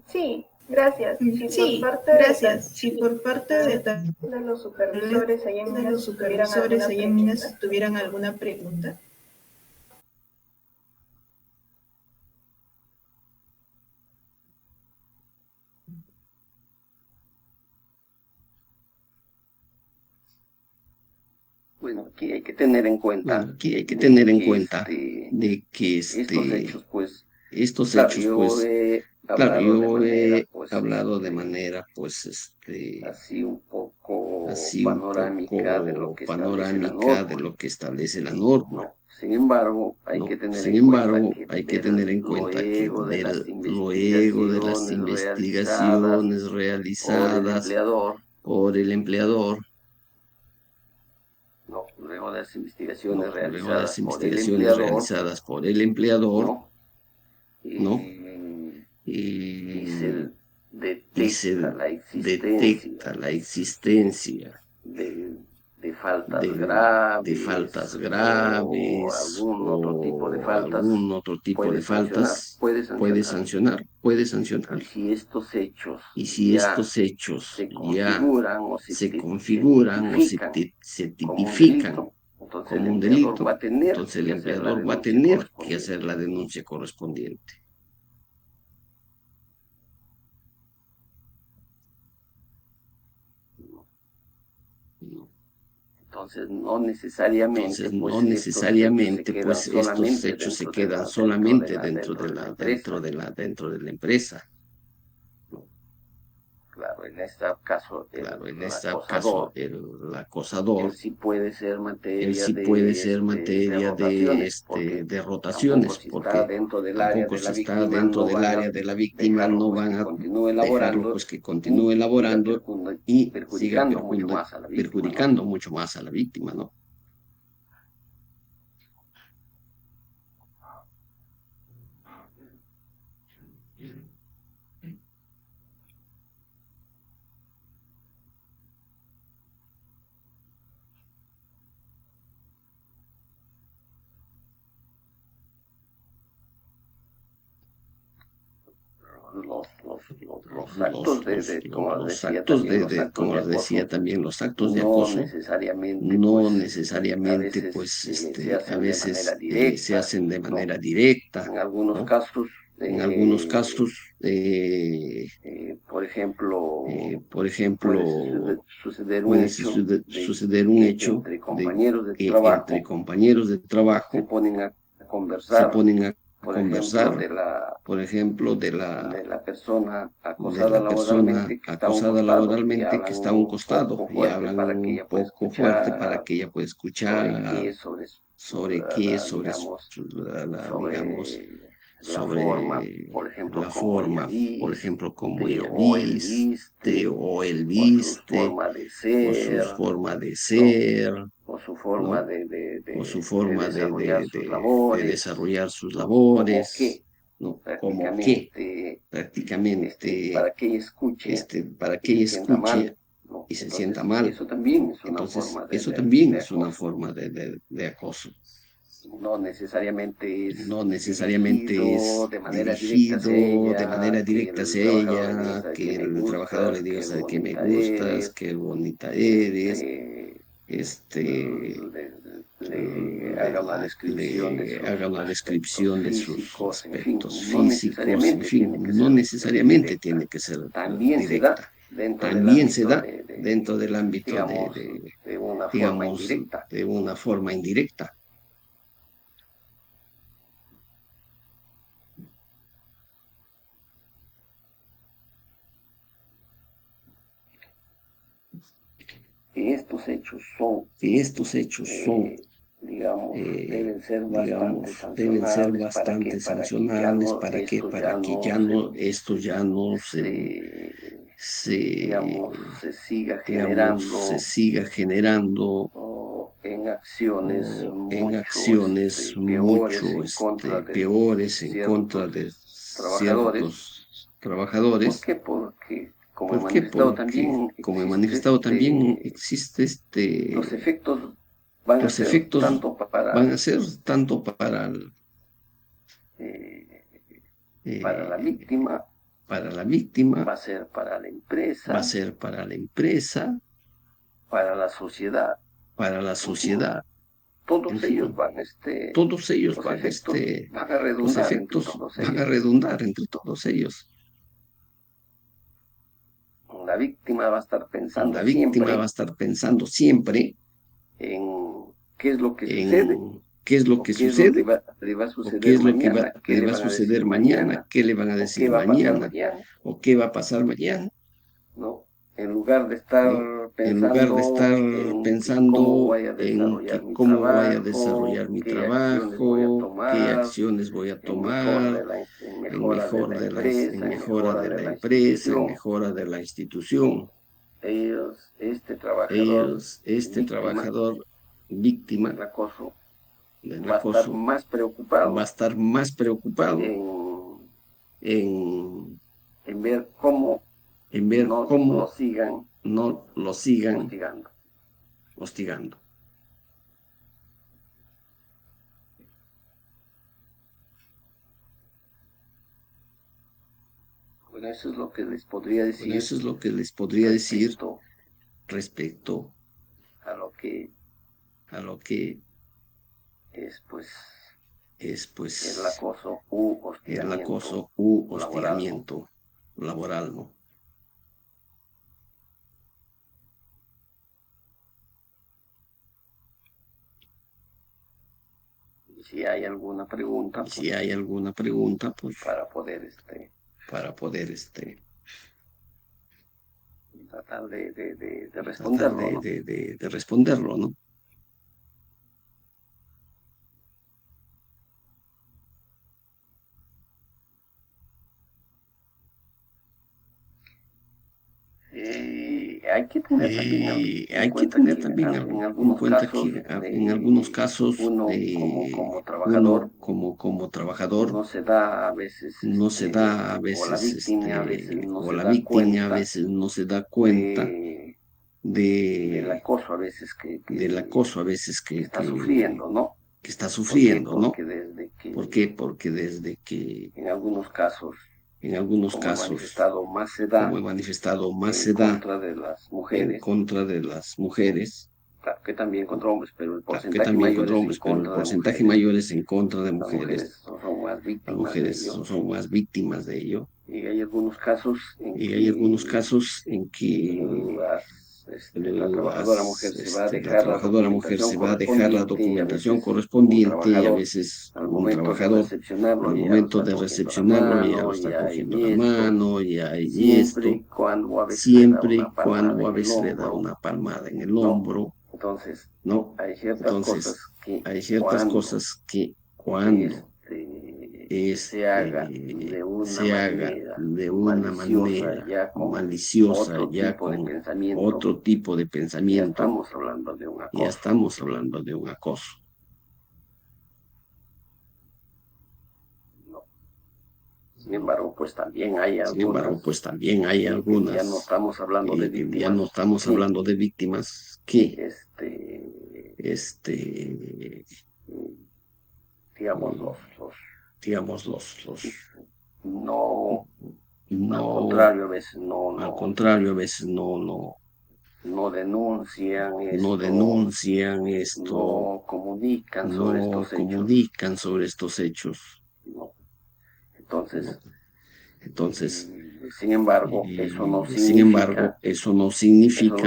Sí, gracias. Si por Sí, parte gracias. Si por parte de los tal vez supervisores ahí en de Minas los tuvieran supervisores alguna ahí en pregunta. Minas tuvieran alguna pregunta. Bueno, aquí hay que tener en cuenta Bueno, aquí hay que de tener en que cuenta de que estos hechos, pues, estos claro, hechos, yo pues, he claro, hablado de yo manera, he pues, hablado de manera, pues, así un poco así un panorámica de lo poco que establece la panorámica de norma, lo que establece la norma, ¿no? Sin embargo, hay que ¿no? tener Sin en cuenta embargo, que hay que tener en cuenta que luego de las luego realizadas investigaciones por el realizadas empleador, por el empleador, ¿no? Luego de las investigaciones ¿no? Luego de las realizadas por el investigaciones empleador, realizadas por el empleador, ¿no? ¿no? Y se Y detecta se la existencia detecta la existencia de, de faltas graves faltas o graves algún otro tipo de o faltas, algún otro tipo de faltas, puede puede sancionar. sancionar, puede Y sancionar. si estos hechos Y si ya estos hechos se ya configuran o se se configuran o tipifican se como un tipifican delito, entonces el como un empleador va delito, a tener entonces el que hacer la empleador va a denuncia tener que hacer correspondiente. la denuncia correspondiente. Entonces, no necesariamente, Entonces, no pues estos hechos se necesariamente, quedan pues estos solamente hechos se quedan solamente dentro dentro de la empresa. dentro de la empresa. Claro, en este caso, Claro, en el este caso, acosador, el él acosador, sí puede ser él materia sí puede ser de materia rotaciones, porque de tampoco rotaciones, si está porque dentro del área tampoco de la si está víctima dentro no del van a área de la víctima, dejarlo no pues van que a continúe dejarlo laborando pues que y continúe siga laborando y siga perjudicando mucho más a la víctima, ¿no? perjudicando mucho más a la víctima, ¿no? los actos como les decía también, los actos de acoso no necesariamente pues a veces se hacen de manera directa, En algunos ¿no? casos, En algunos casos, por ejemplo, por ejemplo, suceder un puede hecho suceder un que hecho entre de compañeros de que trabajo entre compañeros de se trabajo ponen a se conversar, ponen a por ejemplo, conversar, por ejemplo, de la persona de acosada la persona laboralmente que está a un acosada costado y laboralmente que hablan está a un un costado poco y fuerte hablan para que un ella pueda poco fuerte para escuchar que ella pueda sobre qué, escuchar sobre qué, digamos, digamos, sobre la forma, sobre por ejemplo, la como ella forma, por ejemplo, como viste ella o él viste viste, o él o su viste, forma de o su ser, forma de ¿no? ser, O su forma ¿no? O su de forma desarrollar sus de labores, desarrollar sus ¿no? Como labores, que ¿no? Como que prácticamente prácticamente para que y se ella sienta mal, escuche ¿no? y se sienta Entonces, mal. eso también es una Entonces, forma eso también de es una acoso. forma de acoso. No necesariamente es No necesariamente dirigido es de manera directa hacia dirigido de ella, manera que directa el hacia trabajador le diga, ella, sabe que que me el trabajador le gustas, diga, qué sabe que me bonita gustas, eres, qué bonita eres, este, este, le haga una descripción de le sus haga una aspectos descripción de sus físicos, en fin, aspectos no físicos, en necesariamente fin, tiene que no ser necesariamente directa. tiene que ser También se da directa. dentro del También se ámbito da dentro del ámbito digamos, de una forma digamos, indirecta. de una forma indirecta. Que estos hechos son, Que estos hechos son digamos, deben ser bastante para que ya sancionables. no, ¿Para qué? esto ya Para que no ya no, esto ya no digamos, se siga digamos, se generando siga generando en acciones en mucho acciones peores mucho en contra de peores en contra ciertos de trabajadores. ciertos ¿Por trabajadores. qué? Porque, como he ¿Por qué? manifestado Porque, también, como he manifestado también, existe los efectos van a los ser efectos tanto van a ser tanto eh, para la eh, víctima, para la víctima, va a ser para la va a empresa, ser para la empresa, para la sociedad, para la en fin, sociedad, en todos ellos fin, van, todos ellos los efectos van a los redundar entre efectos todos van a ellos. redundar entre todos ellos. La víctima va a estar pensando La víctima va a siempre estar pensando siempre en qué es lo que sucede, en qué es lo o que qué es lo que sucede, le va a o qué suceder es lo que mañana, qué le le va a van a decir suceder mañana, mañana, qué le van a o qué decir va a pasar mañana, mañana, o qué va a pasar mañana, ¿no? En lugar de estar ¿no? En lugar de estar pensando en que cómo pensando voy a en desarrollar que mi cómo voy a trabajo, desarrollar mi qué acciones voy a trabajo, qué tomar acciones voy a en mejor tomar en en mejora de la en empresa, en mejora mejora de de la la empresa, en institución. mejora de la institución. Este trabajador Este víctima trabajador víctima del acoso del va a estar acoso más va a preocupado estar más preocupado en, en, en ver cómo en ver no lo cómo sigan no lo sigan hostigando. hostigando. Bueno, eso es lo que les podría Bueno, decir eso es lo que les podría decir respecto respecto a lo que a lo que es pues es el pues acoso u el hostigamiento acoso u laboral, ¿no? hostigamiento laboral, ¿no? Y si hay alguna pregunta, Y si pues hay alguna pregunta, pues para poder para poder tratar de tratar responderlo, ¿no? de responderlo, ¿no? Hay que tener también en Hay que cuenta tener que también en en algunos cuenta casos que en algunos casos uno como trabajador uno como trabajador no se da a veces, no se da a o la veces, víctima a veces no o se la da víctima a cuenta veces no se da cuenta del de, acoso a veces del acoso a veces que está sufriendo, ¿no? que está ¿Por qué? sufriendo, ¿no? Porque desde ¿Por que qué? Porque desde que en algunos casos en algunos casos, como he manifestado, más se da en contra de las mujeres. Claro que también contra hombres, pero el Claro que porcentaje también mayor contra es en hombres, pero el contra de porcentaje mujeres. mayor es en contra de Las mujeres. son más Las víctimas de mujeres ello. son más víctimas de ello. Y hay algunos casos en que la trabajadora mujer se va a la dejar la trabajadora mujer documentación se va a dejar la correspondiente y a documentación veces un correspondiente y a trabajador veces al un momento de trabajador recepcionarlo al ya lo momento está de cogiendo la recepcionarlo ya lo mano, está ya cogiendo hay la esto, mano, ya hay siempre esto, y cuando a veces le da siempre una y cuando palmada a en el veces le da hombro, una palmada en el ¿no? hombro, Entonces, ¿no? hay ciertas cosas Entonces, que hay ciertas cuando cosas que cuando se haga se haga de una maliciosa, manera ya con maliciosa, otro ya tipo de con pensamiento, otro tipo de ya pensamiento, estamos hablando de un ya acoso. estamos hablando de un acoso. ¿No? Sin embargo, pues también hay Sin embargo, pues también hay ya no algunas, estamos hablando de que ya víctimas, no estamos que hablando de víctimas que, este, digamos, mm, los, no, al no, contrario, a veces al contrario, a veces no denuncian no esto, denuncian esto, no comunican sobre no estos hechos, comunican sobre estos hechos, ¿no? Entonces, ¿no? Entonces, sin embargo, eso no sin embargo,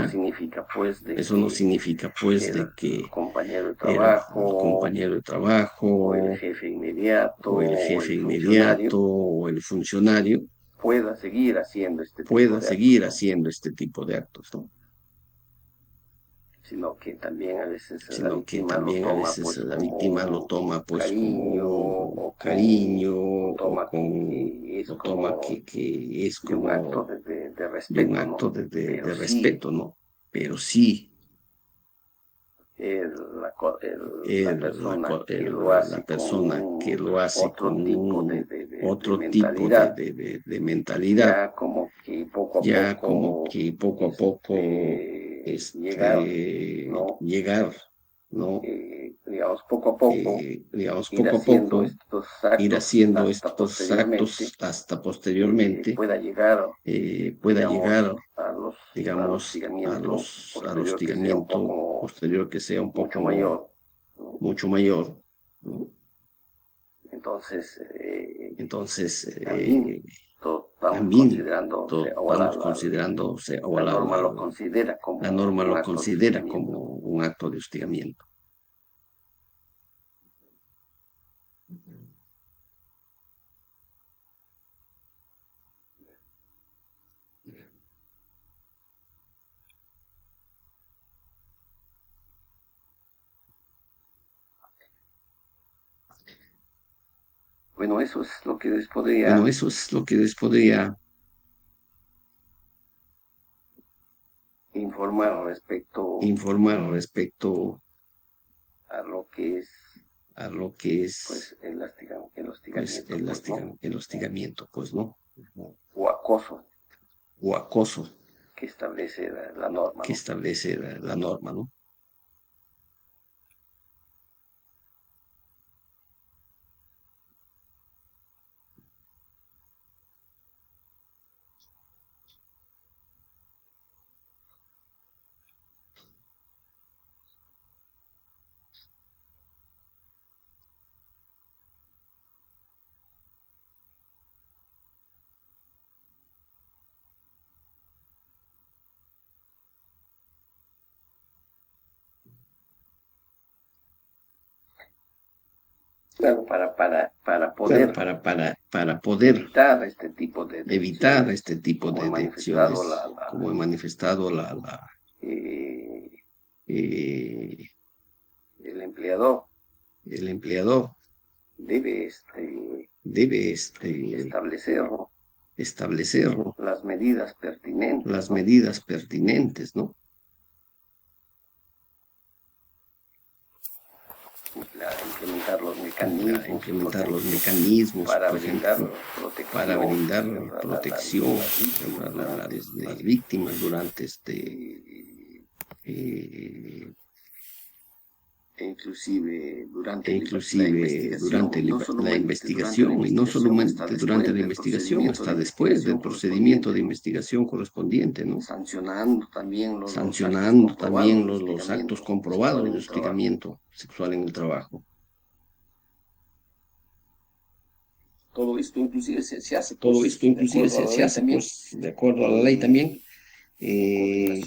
significa, pues de eso no que significa pues el de que compañero de el trabajo compañero de o el trabajo jefe inmediato o el o jefe el funcionario inmediato o el funcionario pueda seguir haciendo este tipo pueda de actos, seguir ¿no? haciendo este tipo de actos, ¿no? Sino que también a veces la Sino que víctima lo también a toma veces pues la víctima lo como toma pues cariño como cariño lo o toma que es lo toma como que es de un acto como de de un respeto, ¿no? acto Pero de sí, respeto, ¿no? Pero sí, la persona que lo la hace con persona que lo hace otro con tipo de otro tipo mentalidad, de mentalidad, ya como que poco a ya como poco que poco a poco llegar, ¿no? llegar, ¿no? Digamos, poco a poco Digamos, ir poco a haciendo poco, estos ir actos haciendo hasta estos actos posteriormente hasta posteriormente pueda llegar, pueda digamos, llegar, al digamos, hostigamiento al posterior que sea un hostigamiento poco posterior que sea un mucho poco mayor, ¿no? mucho mayor, ¿no? Entonces, Entonces, también estamos también considerando, o sea, o estamos considerando, o sea, o la norma lo considera la como norma un lo acto de considera como hostigamiento. un acto de hostigamiento. Bueno, eso es lo que les Bueno, podría eso es lo que les podría informar respecto a lo que es a lo que pues es el pues hostigamiento, pues, ¿no? el hostigamiento, pues, ¿no? O acoso O acoso que establece la norma, que ¿no? establece la norma, ¿no? Claro, para Claro, poder para poder evitar este tipo de evitar acciones, este tipo como he de manifestado, acciones, como he manifestado eh, eh, el empleador el empleador debe debe establecer, ¿no?, establecer, ¿no?, las medidas pertinentes, las ¿no?, medidas pertinentes, ¿no? implementar los mecanismos, Implementar por los ejemplo, mecanismos, para para brindar brindar protección a las las víctimas víctimas durante y eh, inclusive durante la investigación, y no solamente durante la investigación, hasta después del procedimiento de investigación correspondiente, ¿no? Sancionando también los actos comprobados de hostigamiento sexual en el trabajo. Todo esto inclusive se hace, pues, de acuerdo a la ley también,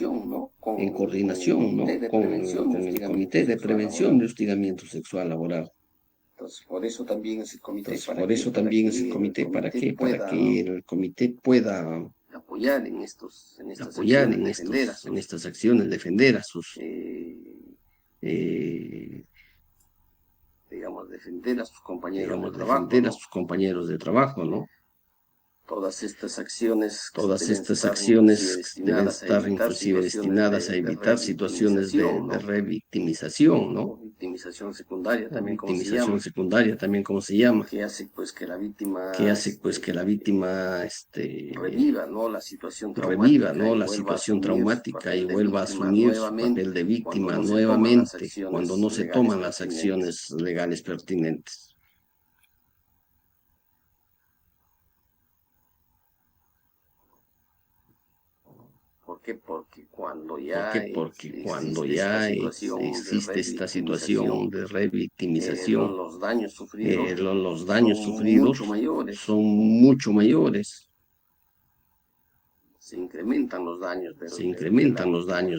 ¿no? en coordinación, ¿no? Con el Comité de Prevención de Hostigamiento Sexual Laboral. Entonces, por eso también es el comité. ¿Para qué? Para que el comité pueda apoyar en estas acciones, defender a sus, defender a sus compañeros de trabajo, ¿no? Todas estas acciones deben estar inclusive destinadas a evitar situaciones de revictimización, ¿no? Victimización secundaria también, como se llama. Que hace pues que la víctima reviva, ¿no? La situación traumática y vuelva a asumir su papel de víctima nuevamente cuando no se toman las acciones legales pertinentes. ¿Por qué? Porque cuando ya existe esta situación de revictimización, los daños sufridos son mucho mayores. Se incrementan los daños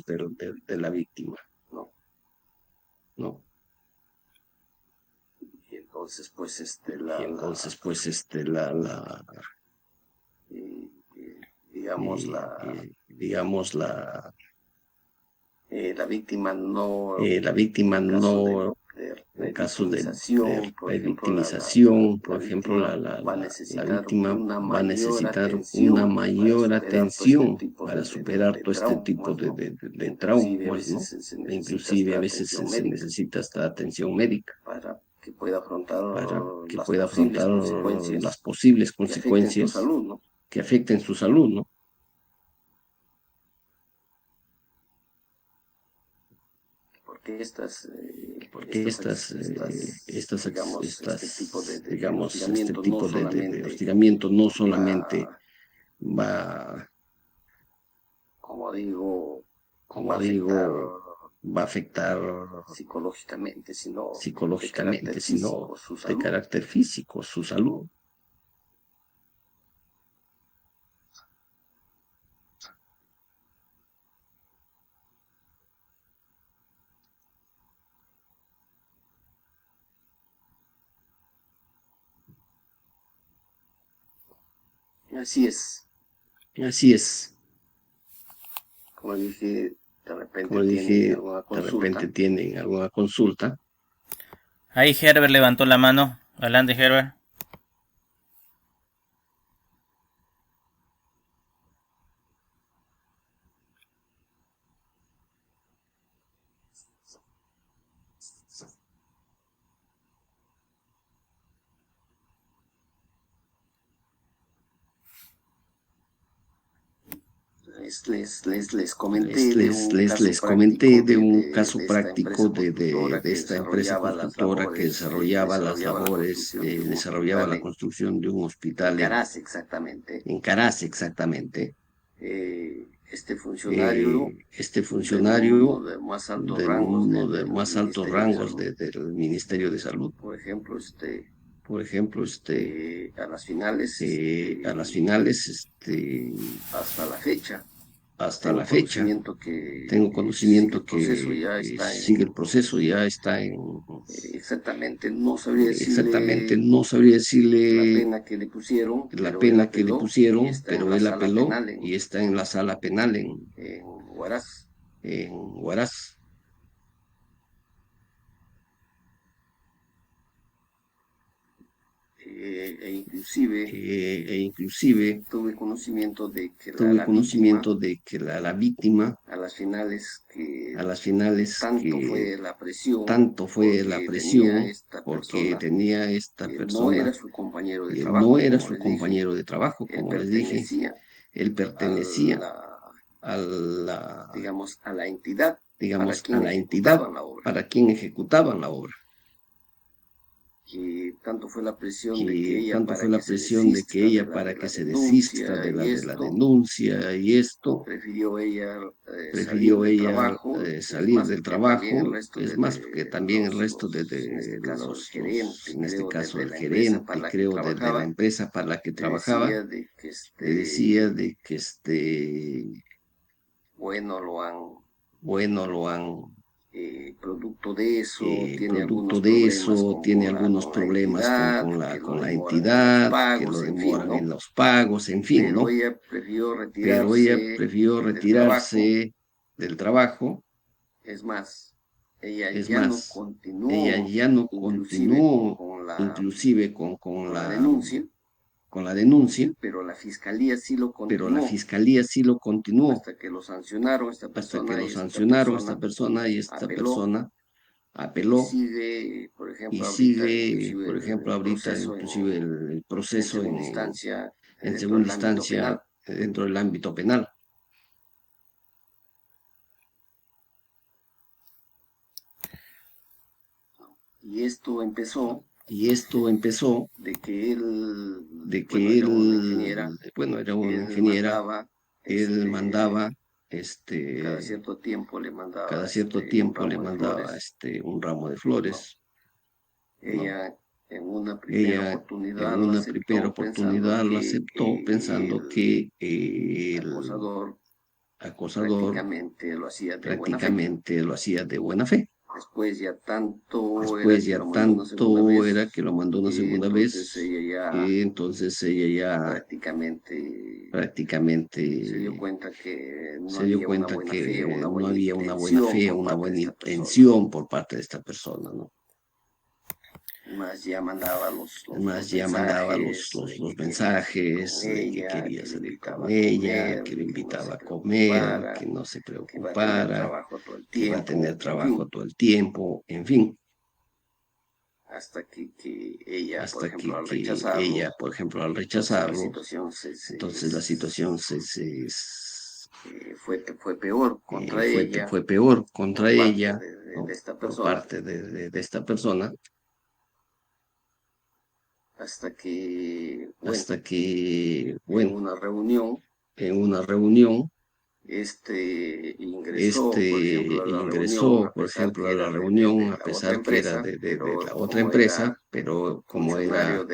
de la víctima. ¿No? Y entonces, pues, la víctima no, en caso de revictimización, por ejemplo, la víctima va a necesitar una mayor atención para superar todo este tipo de traumas, ¿no? Inclusive a veces se necesita hasta atención médica para que pueda afrontar las posibles consecuencias que afecten su salud, ¿no? Porque este tipo de hostigamiento no solamente va, como digo, va a afectar psicológicamente, sino de carácter físico, su salud. Así es. Como dije, de repente tienen alguna consulta. Ahí Herbert levantó la mano. Adelante, Herbert. Les comenté de un caso práctico de esta empresa constructora que desarrollaba las labores, desarrollaba la construcción de un hospital en Caraz, exactamente. Este funcionario de uno de más altos rangos del Ministerio de Salud. Por ejemplo, a las finales, hasta la fecha, tengo conocimiento que sigue el proceso, ya está en... Exactamente, no sabría decirle la pena que le pusieron, pero él apeló y está en la sala penal en Huaraz. Inclusive tuve conocimiento de que la víctima a las finales tanto fue la presión porque tenía esta persona no era su compañero de trabajo, como les dije, él pertenecía a la entidad digamos, a la entidad para quien ejecutaban la obra. Que tanto fue la presión de que ella para que se desista de la denuncia y esto, prefirió ella salir del trabajo. Es más, que también el resto de en este caso el gerente, creo, de la empresa para la que trabajaba, le decía de que bueno, lo han producto de eso, tiene algunos problemas con la entidad, que lo demoran en los pagos, en fin, ¿no? Pero ella prefirió retirarse del trabajo. Es más, ella ya no continuó, inclusive con la denuncia, pero la fiscalía sí lo continuó, hasta que lo sancionaron esta persona y esta persona apeló y sigue, por ejemplo, ahorita inclusive el proceso en segunda instancia dentro del ámbito penal. Y esto empezó de que él, bueno, era una ingeniera, él mandaba, cada cierto tiempo le mandaba un ramo de flores. Ella en una primera oportunidad lo aceptó pensando que el acosador prácticamente lo hacía de buena fe. Después ya tanto era que lo mandó una segunda vez, y entonces ella ya prácticamente se dio cuenta que no había una buena fe, una buena intención por parte de esta persona, ¿no? Más ya mandaba los mensajes de que quería salir con ella, que le invitaba a comer, que no se preocupara, que iba a tener trabajo todo el tiempo, en fin. Hasta que ella, por ejemplo, al rechazarlo, entonces la situación fue peor contra ella. Fue peor contra ella, por parte de esta persona. Hasta que, bueno, en una reunión, ingresó, por ejemplo, a la reunión, a pesar que era de la otra empresa, pero como era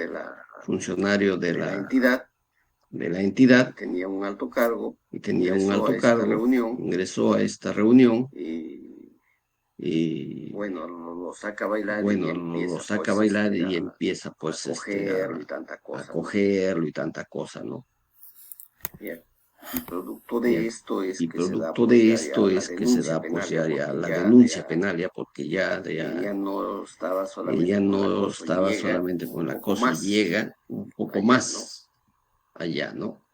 funcionario de la entidad, tenía un alto cargo, ingresó a esta reunión y bueno, lo saca a bailar y empieza pues a cogerlo y tanta cosa, ¿no? Bien. Y producto de esto es que se da pues ya la denuncia penal, ya porque ya no estaba solamente con la cosa, llega un poco más allá, ¿no?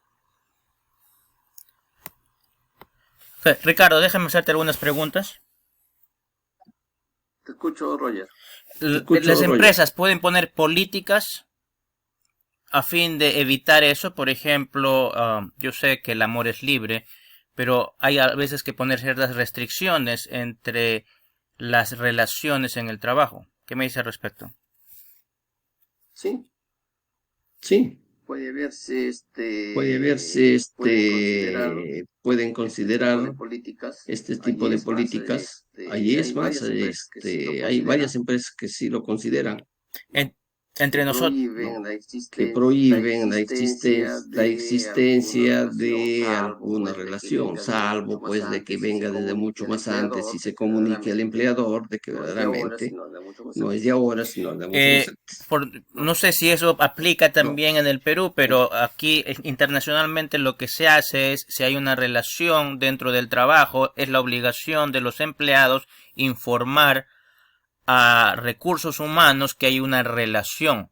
Ricardo, déjame hacerte algunas preguntas. Te escucho, Roger. Las empresas pueden poner políticas a fin de evitar eso. Por ejemplo, yo sé que el amor es libre, pero hay a veces que poner ciertas restricciones entre las relaciones en el trabajo. ¿Qué me dice al respecto? Sí. Pueden considerar este tipo de políticas. Allí es más, hay varias empresas que sí lo consideran. Entre nosotros, que prohíben la existencia de alguna relación, salvo pues de que venga desde mucho más antes y se comunique al empleador de que verdaderamente no es de ahora, sino de mucho más antes. No sé si eso aplica también en el Perú, pero aquí internacionalmente lo que se hace es, si hay una relación dentro del trabajo, es la obligación de los empleados informar a recursos humanos que hay una relación.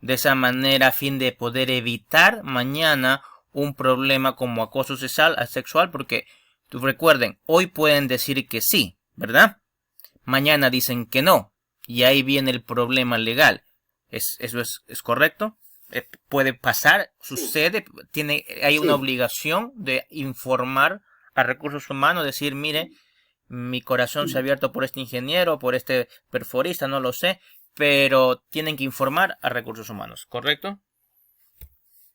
De esa manera, a fin de poder evitar mañana un problema como acoso sexual, porque recuerden, hoy pueden decir que sí, ¿verdad? Mañana dicen que no, y ahí viene el problema legal. ¿Eso es correcto? Puede pasar, sucede, hay una obligación de informar a recursos humanos, decir, mire, mi corazón se ha abierto por este ingeniero, por este perforista, no lo sé, pero tienen que informar a recursos humanos, ¿correcto?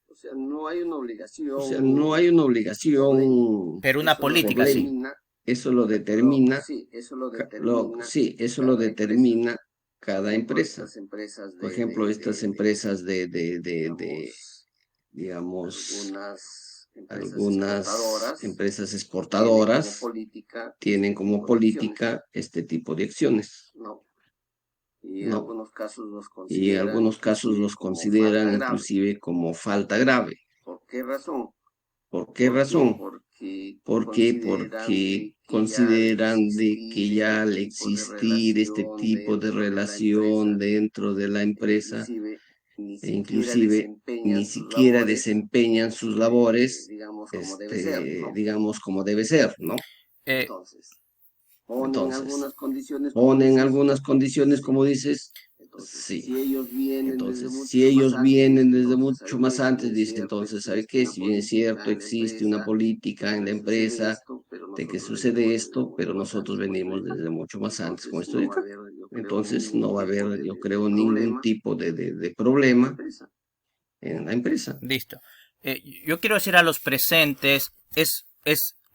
O sea, no hay una obligación. O sea, no hay una obligación. Pero una política, sí. Eso lo determina. Sí, eso lo determina cada empresa. Por ejemplo, estas empresas digamos, algunas empresas exportadoras tienen como política este tipo de acciones. Y en algunos casos los consideran inclusive como falta grave. ¿Por qué razón? ¿Por qué razón? Porque consideran de que ya al existir este tipo de relación dentro de la empresa, inclusive ni siquiera desempeñan sus labores, digamos, como debe ser, ¿no? Entonces, ponen algunas condiciones, como dices, sí. Entonces, si ellos vienen desde mucho más antes, dicen, entonces, ¿sabe qué? Si bien es cierto, existe una política en la empresa de que sucede esto, pero nosotros venimos desde mucho más antes con esto de acá. Entonces, no va a haber, yo creo, ningún tipo de problema en la empresa. Listo. Yo quiero decir a los presentes, es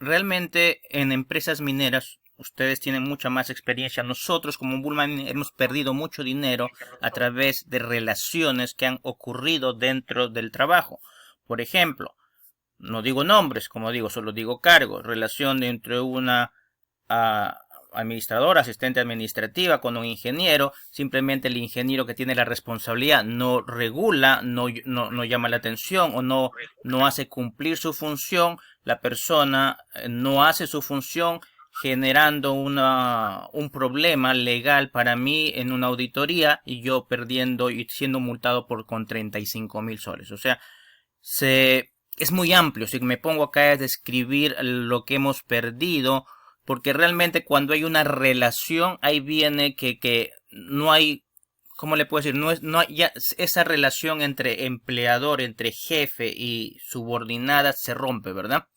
realmente en empresas mineras, ustedes tienen mucha más experiencia. Nosotros como Bullman hemos perdido mucho dinero a través de relaciones que han ocurrido dentro del trabajo. Por ejemplo, no digo nombres, como digo, solo digo cargos. Relación entre una administradora, asistente administrativa con un ingeniero. Simplemente el ingeniero que tiene la responsabilidad no regula, no llama la atención o no hace cumplir su función. La persona no hace su función, generando un problema legal para mí en una auditoría y yo perdiendo y siendo multado con 35.000 soles. O sea, es muy amplio. Si me pongo acá a describir lo que hemos perdido, porque realmente cuando hay una relación, ahí viene que no hay, ¿cómo le puedo decir? No hay ya esa relación entre empleador, entre jefe y subordinada se rompe, ¿verdad?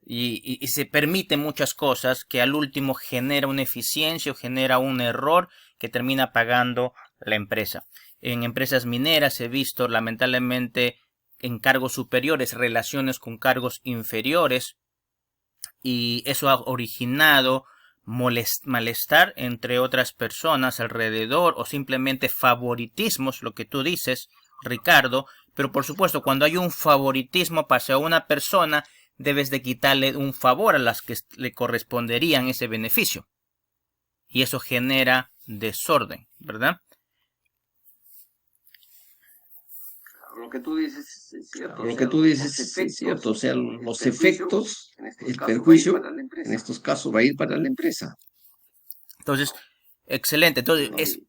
Y se permite muchas cosas que al último genera una eficiencia o genera un error que termina pagando la empresa. En empresas mineras he visto lamentablemente en cargos superiores relaciones con cargos inferiores y eso ha originado malestar entre otras personas alrededor o simplemente favoritismos, lo que tú dices, Ricardo. Pero por supuesto, cuando hay un favoritismo hacia una persona, debes de quitarle un favor a las que le corresponderían ese beneficio. Y eso genera desorden, ¿verdad? Lo que tú dices es cierto. Lo que tú dices es cierto. O sea, los efectos, el perjuicio, en estos casos va a ir para la empresa. Entonces, excelente. Entonces,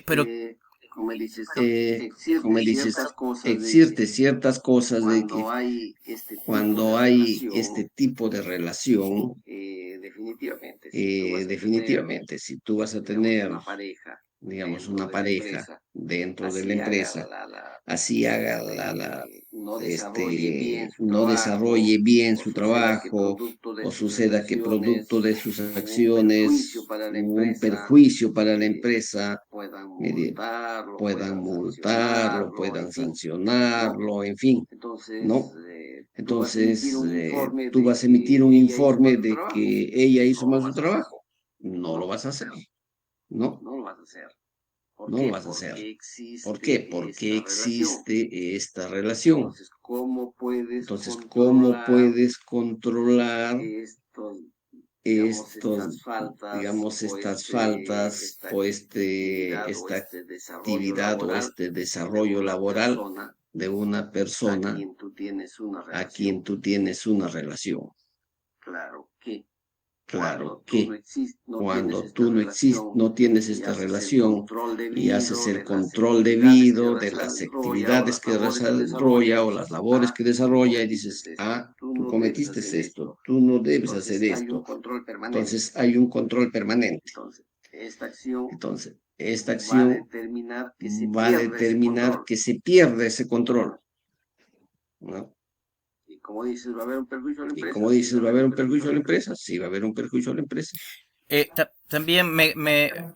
pero como dices, existe ciertas cosas de que cuando hay este tipo de relación, definitivamente, si tú vas a tener, digamos, una pareja dentro de la empresa, así haga no desarrolle bien su trabajo, o suceda que producto de sus acciones hubo un perjuicio para la empresa, puedan multarlo, puedan sancionarlo, en fin, ¿no? Entonces, tú vas a emitir un informe de que ella hizo mal su trabajo. No lo vas a hacer, ¿no? No lo vas a hacer. No lo vas a hacer. ¿Por qué? Porque existe esta relación. Entonces, ¿cómo puedes controlar estas faltas o esta actividad o este desarrollo laboral de una persona a quien tú tienes una relación? Claro que cuando tú no tienes esta relación y haces el control debido de las actividades que desarrolla o las labores que desarrolla y dices, tú cometiste esto, tú no debes hacer esto. Entonces hay un control permanente. Entonces, esta acción va a determinar que se pierde ese control, ¿no? como dices, va a haber un perjuicio a la Y empresa. como dices, ¿va a haber un perjuicio a la empresa? Sí, va a haber un perjuicio a la empresa. También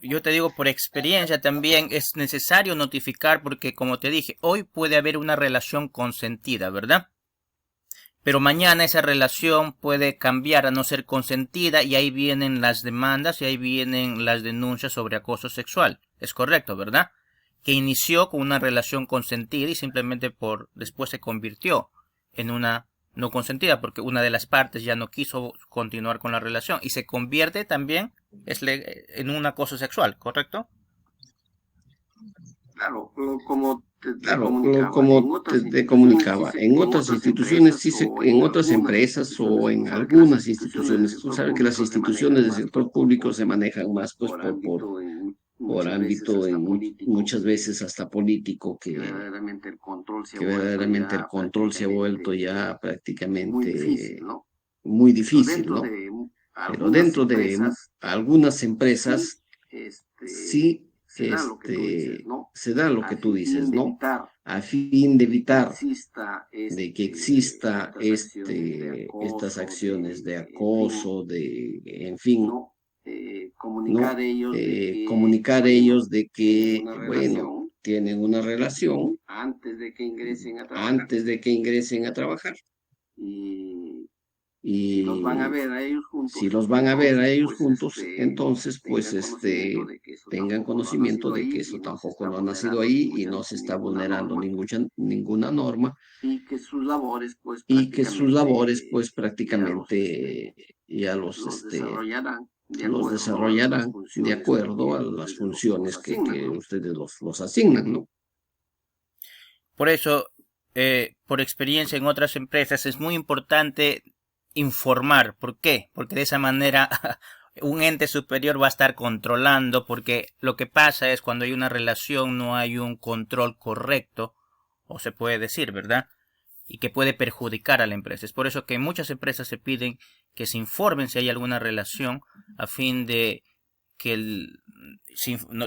yo te digo por experiencia, también es necesario notificar porque como te dije, hoy puede haber una relación consentida, ¿verdad? Pero mañana esa relación puede cambiar a no ser consentida y ahí vienen las demandas y ahí vienen las denuncias sobre acoso sexual. Es correcto, ¿verdad? Que inició con una relación consentida y simplemente después se convirtió en una no consentida porque una de las partes ya no quiso continuar con la relación y se convierte también en un acoso sexual, ¿correcto? Claro, como te Claro, comunicaba, como en otras te instituciones sí comunicaba, se, en en otras otras instituciones, empresas sí o en en otras algunas empresas o instituciones, en tú sabes que las algunas instituciones del instituciones, tú sector sabes que las público se manejan instituciones del más sector público se manejan más pues por ámbito, por muchas veces ámbito hasta político, muchas veces hasta político que verdaderamente el control se ha que vuelto verdaderamente el ya control se ha vuelto prácticamente ya muy difícil, prácticamente ¿no? muy Pero difícil, dentro ¿no? de Pero algunas dentro de empresas algunas sí, empresas sí se da lo que tú dices, ¿no? se da lo A que tú fin dices, de ¿no? evitar A fin de que evitar exista de que exista estas acciones de estas acoso, acciones de en fin, acoso, de, en fin, ¿no? Comunicar ¿no? ellos de que, Comunicar bueno, ellos de tienen que, una bueno, relación tienen una relación antes de que ingresen a trabajar antes de que ingresen a trabajar. y si los van a Y ver a ellos si juntos, los van a ver a entonces, ellos pues, juntos, entonces, pues, tengan conocimiento de que eso tengan tampoco no ha conocimiento nacido de que ahí eso y no se tampoco está no ha nacido vulnerando ahí y no se está ninguna vulnerando norma ninguna norma y que sus labores, pues, y que sus labores, pues, prácticamente prácticamente ya los desarrollarán de los acuerdo a las desarrollarán de funciones acuerdo que a las ustedes los funciones asignan, que ¿no? ustedes los asignan, ¿no? Por eso, por experiencia en otras empresas, es muy importante informar. ¿Por qué? Porque de esa manera un ente superior va a estar controlando, porque lo que pasa es cuando hay una relación no hay un control correcto, o se puede decir, ¿verdad? Y que puede perjudicar a la empresa. Es por eso que en muchas empresas se piden que se informen si hay alguna relación a fin de que el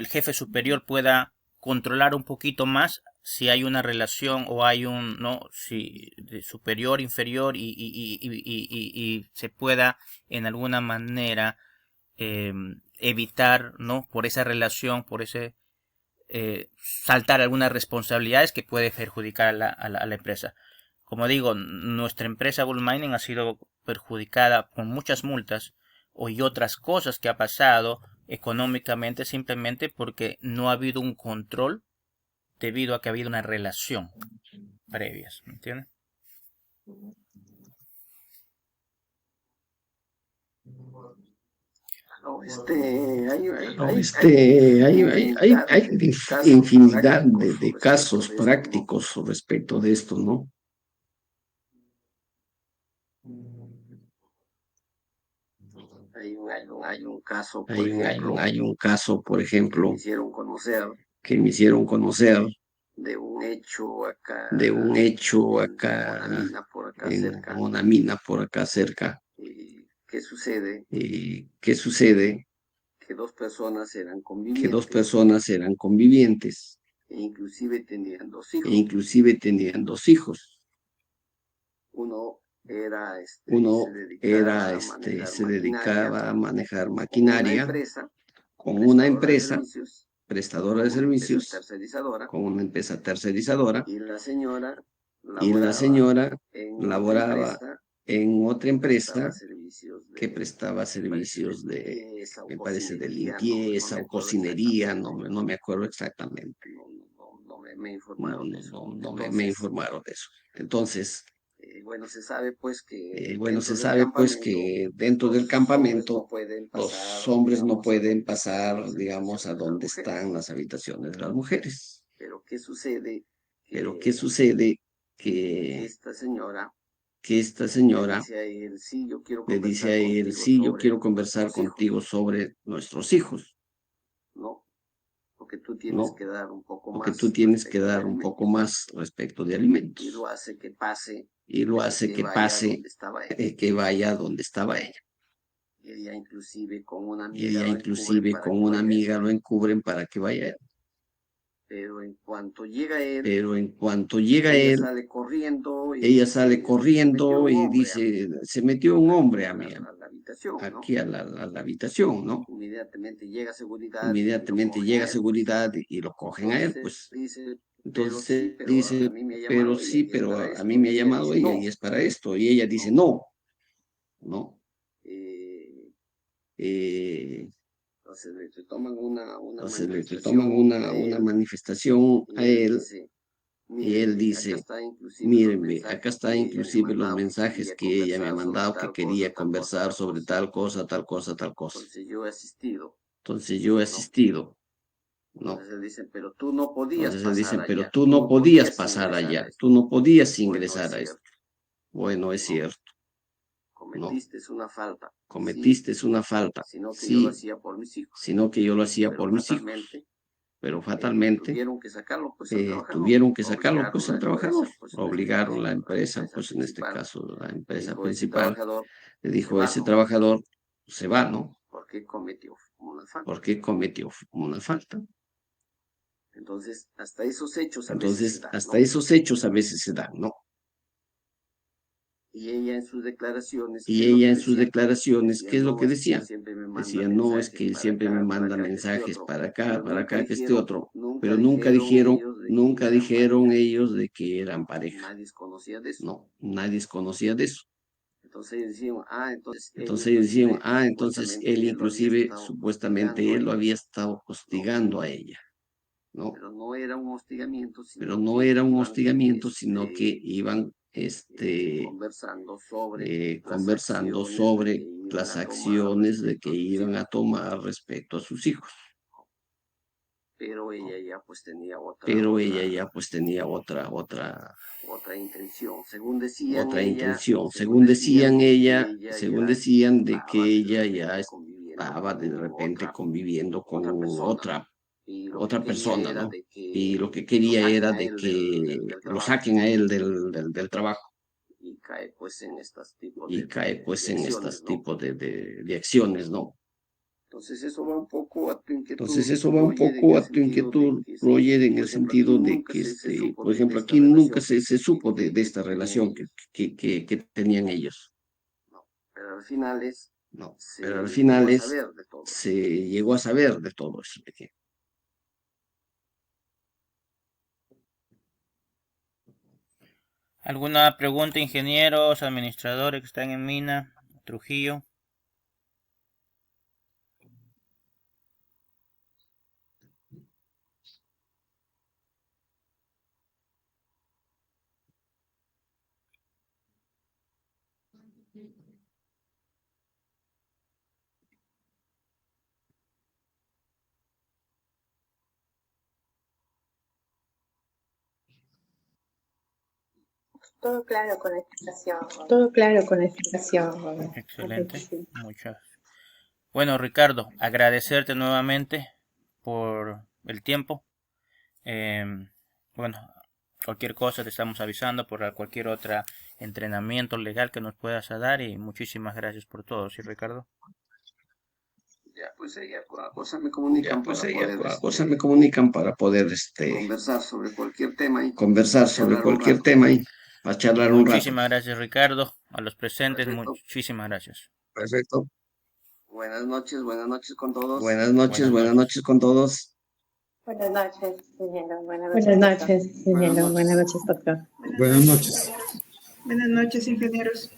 jefe superior pueda controlar un poquito más si hay una relación o hay un no si de superior inferior y se pueda en alguna manera evitar no por esa relación por ese saltar algunas responsabilidades que puede perjudicar a la empresa. Como digo, nuestra empresa Gold Mining ha sido perjudicada con muchas multas y otras cosas que ha pasado económicamente simplemente porque no ha habido un control debido a que ha habido una relación previa, ¿me entiendes? No, No, infinidad hay de casos infinidad prácticos de respecto casos de esto, ¿no? prácticos respecto de esto, ¿no? Hay un caso, por ejemplo, Hay un caso, por que me ejemplo, hicieron conocer que me hicieron conocer de un hecho de un hecho en una acá, mina por acá en cerca. una mina por acá cerca. ¿Qué sucede? ¿Y qué sucede? Que dos personas eran Que dos convivientes personas eran convivientes e inclusive tenían dos e hijos. inclusive tenían dos hijos. Uno era, se Uno dedicaba a manejar se maquinaria dedicaba a manejar con una maquinaria empresa con una prestadora de empresa servicios, prestadora con de una empresa servicios, tercerizadora, con una empresa tercerizadora, y la señora y la laboraba señora en otra laboraba empresa en otra que prestaba empresa servicios que prestaba me parece, de servicios de, limpieza o me parece, de cocinería, no limpieza me o acuerdo cocinería, exactamente, no me acuerdo exactamente. me informaron de eso. Me Entonces, informaron de eso. Entonces, bueno, se sabe pues que bueno, se dentro del sabe pues campamento que dentro del los hombres no campamento pueden pasar, los hombres no digamos, a pueden donde están pasar, las digamos, a habitaciones de las donde están mujeres. las habitaciones de las mujeres. Pero ¿qué sucede? Pero ¿qué Que sucede? esta señora Que esta le señora dice a él, sí, yo quiero le dice conversar a él, contigo sí, yo quiero sobre conversar nuestros hijos, contigo sobre nuestros hijos, ¿no? Porque tú tienes ¿no? que dar un poco Porque tú más tienes que respecto de dar un poco alimentos. más respecto de Y lo alimentos. hace que pase, Y lo hace que que vaya a pase, donde estaba ella. que vaya donde estaba ella. Y ella inclusive con una Y amiga ella lo encubren inclusive para con que una vaya él. amiga lo encubren para que vaya él. Pero en cuanto llega él, ella sale corriendo y dice, dice, se metió un hombre a mí, la habitación, aquí a la habitación, ¿no? Inmediatamente llega seguridad. Inmediatamente llega seguridad y lo cogen a él, pues. Entonces él dice, pero sí, pero a mí me ha llamado ella y es para esto. Y ella dice, no, no. Entonces le toman una manifestación a él y él dice, mírenme, acá está inclusive los mensajes que ella me ha mandado que quería conversar sobre tal cosa, tal cosa, tal cosa. Entonces yo he asistido. No. Entonces le dicen, pero tú no podías pasar allá, tú no podías ingresar a esto. Bueno, es cierto. Cometiste una falta. Una falta. Sino que yo lo hacía por mis hijos. Pero fatalmente tuvieron que sacarlo pues al trabajador. Lo obligaron la empresa, pues en este caso la empresa principal, le dijo, ese trabajador se va, ¿no? Porque cometió una falta. Entonces, hasta esos hechos a veces se dan, ¿no? Y ella en sus declaraciones, ¿qué es lo que decía? Decía, no, es que él siempre me manda mensajes para acá, que este otro. Pero nunca dijeron ellos de que eran pareja. Nadie conocía de eso. No, nadie conocía de eso. Entonces ellos decían, entonces él inclusive, supuestamente él lo había estado hostigando a ella, ¿no? Pero no era un hostigamiento, sino que iban conversando sobre las acciones de que iban a tomar respecto a sus hijos. Pero ella ya pues tenía otra intención, según decían de que ella ya estaba de repente conviviendo con otra persona, ¿no? Y lo que quería era de que lo saquen a él del trabajo. Y cae pues en estos tipos de acciones, ¿no? Entonces eso va un poco a tu inquietud, Roger, en el sentido de que, por ejemplo, aquí nunca se supo de esta relación que tenían ellos. Pero al final se llegó a saber de todo eso. ¿Alguna pregunta, ingenieros, administradores que están en Mina, Trujillo? Todo claro con la explicación. Excelente. Muchas. Bueno, Ricardo, agradecerte nuevamente por el tiempo. Bueno, cualquier cosa te estamos avisando por cualquier otro entrenamiento legal que nos puedas dar y muchísimas gracias por todo, ¿sí, Ricardo? Ya, pues ella por cosa me comunican para poder conversar sobre cualquier tema y para charlar un rato. Muchísimas gracias, Ricardo. A los presentes, Perfecto. muchísimas gracias. Perfecto. Buenas noches con todos. Buenas noches con todos. Buenas noches, ingeniero. Buenas noches, doctor. Buenas noches, ingenieros.